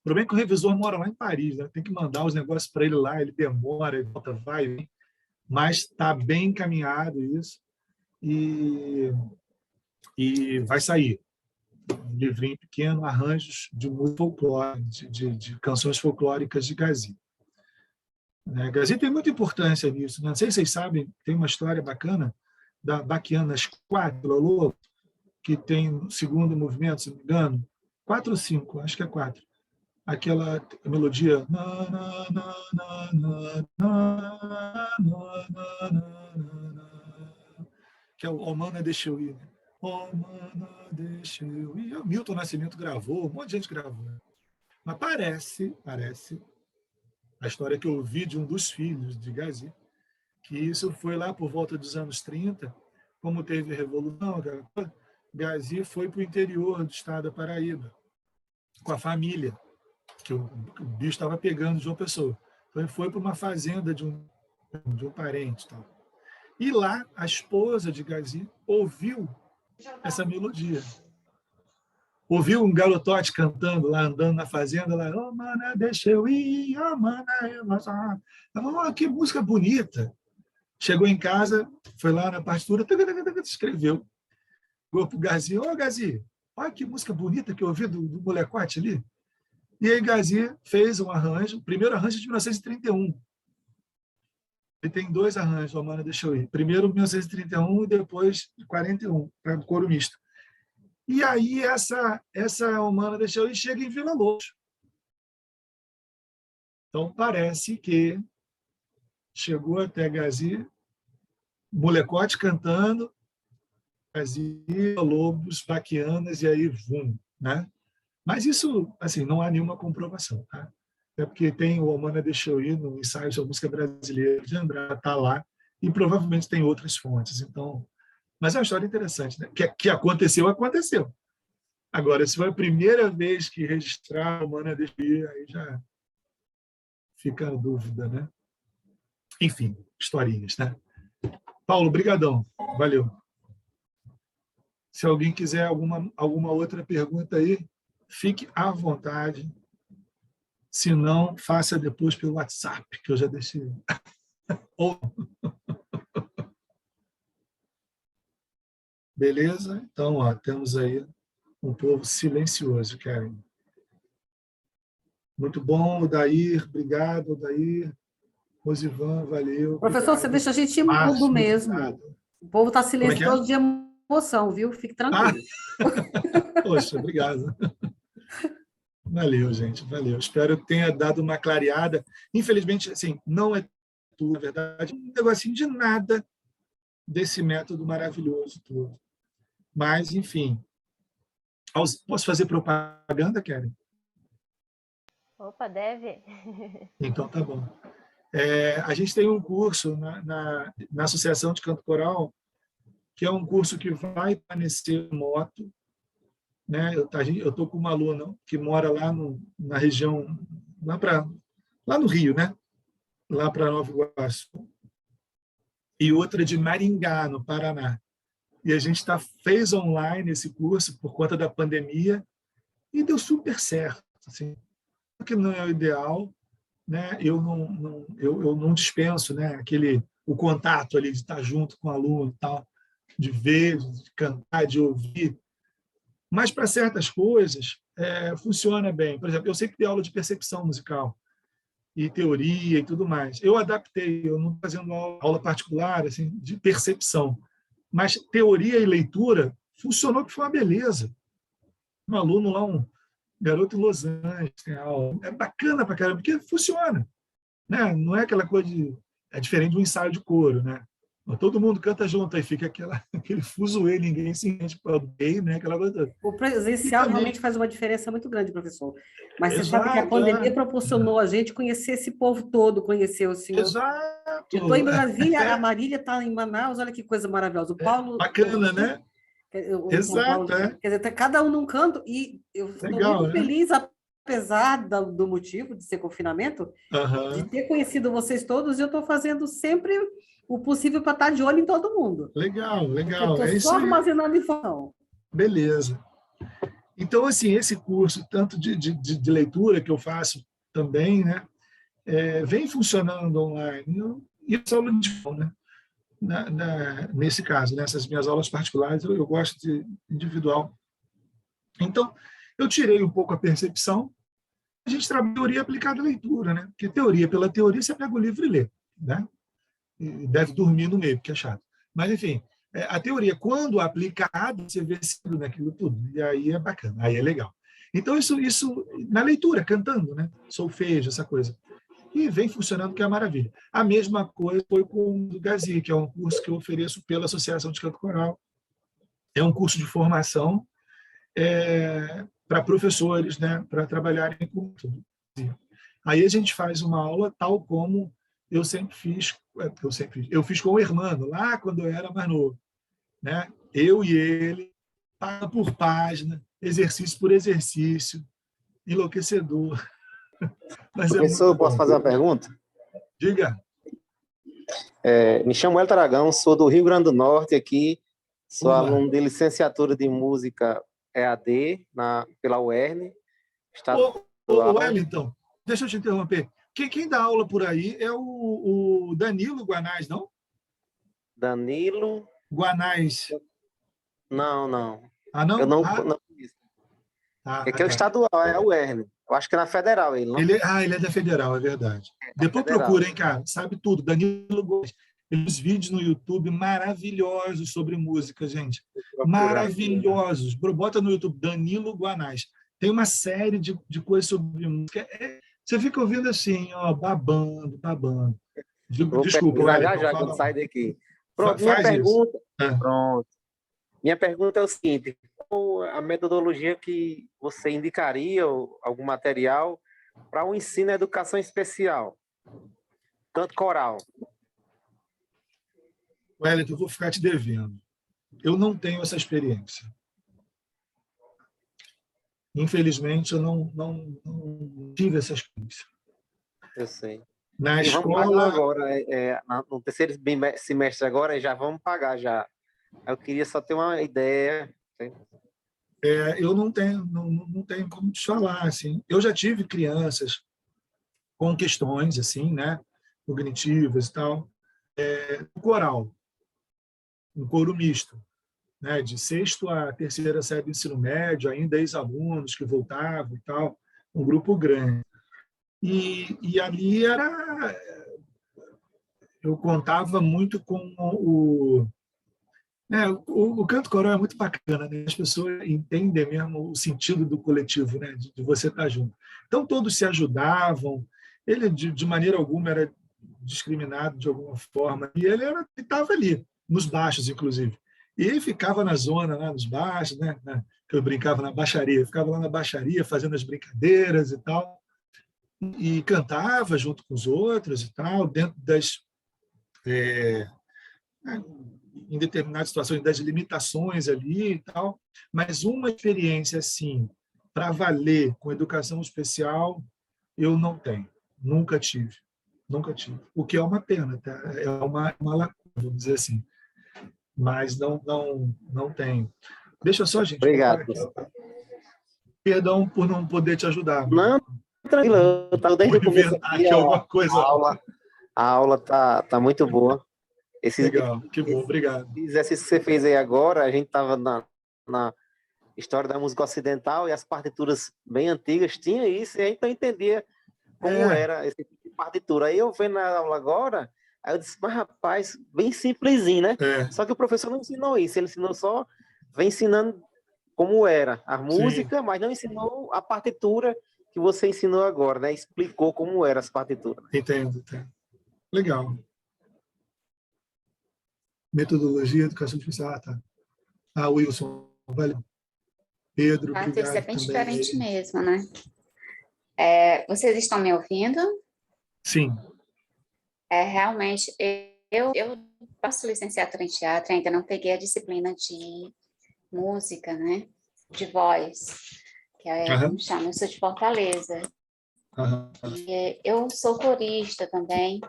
problema é que o revisor mora lá em Paris, né? Tem que mandar os negócios para ele lá, ele demora, ele volta, vai, vem. Mas está bem encaminhado isso. E vai sair um livrinho pequeno, arranjos de música folclore, de canções folclóricas de Gazi. Gazi tem muita importância nisso. Não sei se vocês sabem, tem uma história bacana da Baquianas 4, Lolo, que tem o segundo movimento, se não me engano, 4 ou 5, acho que é 4. Aquela melodia que é o O Mana Deixa Eu Ir. Oh, mana, deixa eu ir. O Milton Nascimento gravou, um monte de gente gravou. Mas parece a história que eu ouvi de um dos filhos de Gazi, que isso foi lá por volta dos anos 30, como teve a Revolução, Gazi foi para o interior do estado da Paraíba, com a família, que o bicho estava pegando de João Pessoa. Então, ele foi para uma fazenda de um parente. Tal. E lá, a esposa de Gazi ouviu essa melodia. Ouviu um galotote cantando lá, andando na fazenda, lá, oh, mana, deixa eu ir, oh, mana, que música bonita. Chegou em casa, foi lá na partitura, escreveu. Chegou para o Gazi, ô Gazi, olha que música bonita que eu ouvi do Molecote ali. E aí Gazi fez um arranjo, o primeiro arranjo de 1931. Ele tem 2 arranjos, a Humana Deixou Ir. Primeiro 1931 e depois 41, para o coro misto. E aí essa Humana Deixou Ir chega em Vila Lobos. Então parece que chegou até Gazi, Molecote cantando, Gazi, Lobos, Baquianas, e aí, vum, né? Mas isso, assim, não há nenhuma comprovação, tá? Até porque tem o Humana Deixou Ir no ensaio sobre música brasileira de Andrade, está lá, e provavelmente tem outras fontes. Então, mas é uma história interessante, né? Que aconteceu, aconteceu. Agora, se foi a primeira vez que registrar o Humana Deixou Ir, aí já fica a dúvida, né? Enfim, historinhas, né? Paulo, brigadão. Valeu. Se alguém quiser alguma outra pergunta aí, fique à vontade. Se não, faça depois pelo WhatsApp, que eu já deixei. Beleza? Então, ó, temos aí um povo silencioso, Karen. Muito bom, Odair. Obrigado, Odair. Rosivan, valeu. Professor, Obrigado. você deixa a gente mudo Márcio, mesmo. obrigado. O povo está Como é que é? silencioso de emoção, viu? Fique tranquilo. Poxa, obrigado. Valeu, gente, valeu. Espero que tenha dado uma clareada. Infelizmente, assim, não é tudo, na verdade, um negocinho de nada desse método maravilhoso todo. Mas, enfim. Posso fazer propaganda, Karen? Opa, deve? Então, tá bom. A gente tem um curso na Associação de Canto Coral, que é um curso que vai permanecer remoto, né? Eu estou com uma aluna que mora lá na região, lá no Rio, né? Lá para Nova Iguaçu, e outra de Maringá, no Paraná. E a gente fez online esse curso por conta da pandemia e deu super certo. Assim, que não é o ideal, né? Eu não dispenso, né? O contato ali de estar junto com o aluno e tal, de ver, de cantar, de ouvir. Mas para certas coisas funciona bem. Por exemplo, eu sempre dei aula de percepção musical e teoria e tudo mais. Eu adaptei, eu não estou fazendo aula particular assim, de percepção, mas teoria e leitura funcionou, que foi uma beleza. Um aluno lá, um garoto em Los Angeles, tem aula. É bacana para caramba, porque funciona. Né? Não é aquela coisa de... É diferente do ensaio de coro, né? Todo mundo canta junto, aí fica aquele fuzuê, ninguém se entende para alguém, né? Aquela coisa. O presencial também... realmente faz uma diferença muito grande, professor. Mas Exato, você sabe que a pandemia proporcionou a gente conhecer esse povo todo, conhecer o senhor. Exato. Eu estou em Brasília, a Marília está em Manaus, olha que coisa maravilhosa. O Paulo... Bacana, né? Exato, Paulo, quer dizer, tá cada um num canto, e eu estou muito feliz, apesar do motivo de ser confinamento, de ter conhecido vocês todos, e eu estou fazendo sempre o possível para estar de olho em todo mundo. Legal, legal. Eu estou só armazenando informação. Beleza. Então, assim, esse curso, tanto de leitura que eu faço também, né, vem funcionando online. E eu sou aluno de né? Nesse caso, nessas minhas aulas particulares, eu gosto de individual. Então, eu tirei um pouco a percepção, a gente trabalha teoria aplicada à leitura, né? Porque teoria pela teoria, você pega o livro e lê, né? E deve dormir no meio, porque é chato. Mas, enfim, a teoria, quando aplicada, você vê naquilo tudo, e aí é bacana, aí é legal. Então, isso na leitura, cantando, né? Solfejo, essa coisa. E vem funcionando, que é uma maravilha. A mesma coisa foi com o Gazi, que é um curso que eu ofereço pela Associação de Canto Coral. É um curso de formação para professores, né, para trabalharem com tudo. Aí a gente faz uma aula tal como eu sempre fiz. Eu fiz com o Hermano, lá quando eu era mais novo. Né? Eu e ele, página por página, exercício por exercício, enlouquecedor. Mas professor, posso fazer uma pergunta? Diga. Me chamo Elton Aragão, sou do Rio Grande do Norte aqui, sou aluno de licenciatura de música EAD pela UERN. Wellington, deixa eu te interromper. Quem dá aula por aí é o Danilo Guanais, não? Danilo... Guanais. Não, não. Ah, não? Eu não, Ah, não conheço. ah, É que é o tá. estadual, é o Erle. Eu acho que é na Federal ele, não? Ele é da Federal, é verdade. Depois Federal. procura, hein, cara. Sabe tudo. Danilo Gomes. Tem uns vídeos no YouTube maravilhosos sobre música, gente. Maravilhosos. Bota no YouTube, Danilo Guanais. Tem uma série de coisas sobre música. Você fica ouvindo assim, ó, babando, babando. Vou Desculpa, pesquisar já Wellington, já fala. quando sair daqui. Pronto, Faz isso. Pronto. Minha pergunta é o seguinte: qual a metodologia que você indicaria, ou algum material, para o ensino e educação especial, tanto coral? Wellington, eu vou ficar te devendo. Eu não tenho essa experiência. Infelizmente, eu não tive essa experiência. Eu sei. Na E vamos escola... pagar agora, no terceiro semestre agora, já vamos pagar já. Eu queria só ter uma ideia. Eu não tenho como te falar. Assim. Eu já tive crianças com questões assim, né, cognitivas e tal. Coral, um coro misto, né, de 6º a 3ª série do ensino médio, ainda ex-alunos que voltavam e tal, um grupo grande. E ali eu contava muito com o canto coral é muito bacana, né? As pessoas entendem mesmo o sentido do coletivo, né? De você estar junto. Então, todos se ajudavam, ele, de maneira alguma, era discriminado de alguma forma, e ele estava ali, nos baixos, inclusive. E ele ficava na zona, lá nos baixos, né? Que eu brincava na baixaria, ficava lá na baixaria, fazendo as brincadeiras e tal, e cantava junto com os outros e tal, dentro das... em determinadas situações das limitações ali e tal, mas uma experiência assim para valer com educação especial eu não tenho, nunca tive, o que é uma pena, tá? É uma lacuna, vamos dizer assim, mas não tenho. Deixa só, gente, botar Obrigado. aqui. Perdão por não poder te ajudar. Não, tranquilo, eu estava desde o começo aqui, alguma coisa. a aula tá muito boa. Legal, que bom, obrigado. Esse exercício que você fez aí agora, a gente estava na história da música ocidental e as partituras bem antigas tinha isso, e aí então eu entendia como era esse tipo de partitura. Aí eu vendo na aula agora, aí eu disse, mas rapaz, bem simplesinho, né? Só que o professor não ensinou isso, ele ensinou só, vem ensinando como era a música, sim, mas não ensinou a partitura que você ensinou agora, né? Explicou como eram as partituras. Entendo. Legal. Metodologia, educação especial. Tá. Wilson, valeu. Pedro, obrigado. Isso é bem também. diferente mesmo, né? Vocês estão me ouvindo? Sim. Realmente, eu faço licenciatura em teatro, ainda não peguei a disciplina de música, né? De voz, que como chama, eu sou de Fortaleza. E eu sou corista também,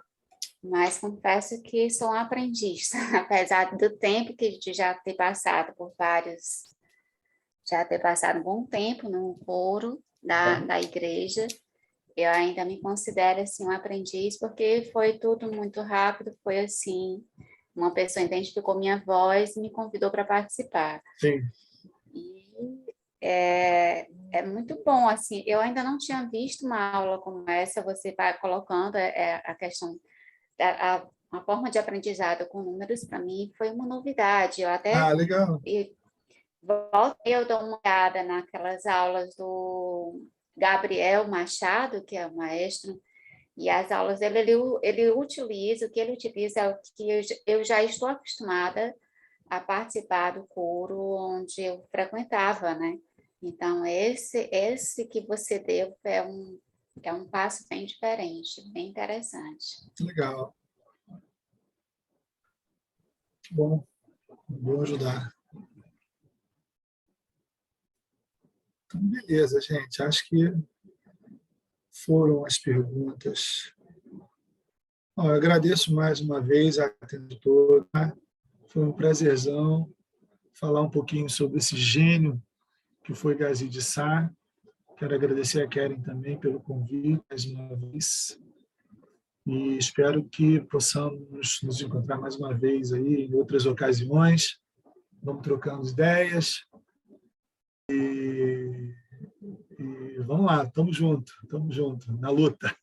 mas confesso que sou um aprendiz, apesar do tempo que já ter passado por vários, já ter passado um bom tempo no coro da igreja, eu ainda me considero assim um aprendiz, porque foi tudo muito rápido, foi assim, uma pessoa identificou minha voz e me convidou para participar. Sim. E é muito bom, assim, eu ainda não tinha visto uma aula como essa, você vai colocando a questão, a forma de aprendizado com números, para mim, foi uma novidade. Eu até... legal. Eu dou uma olhada naquelas aulas do Gabriel Machado, que é o maestro, e as aulas dele, ele utiliza, o que ele utiliza é o que eu já estou acostumada a participar do coro onde eu frequentava, né? Então, esse que você deu é um passo bem diferente, bem interessante. Legal. Bom ajudar. Então, beleza, gente. Acho que foram as perguntas. Eu agradeço mais uma vez a atenção de todos. Foi um prazerzão falar um pouquinho sobre esse gênio que foi Gazi de Sá. Quero agradecer a Keren também pelo convite mais uma vez. e espero que possamos nos encontrar mais uma vez aí em outras ocasiões. Vamos trocando ideias e vamos lá, estamos juntos na luta.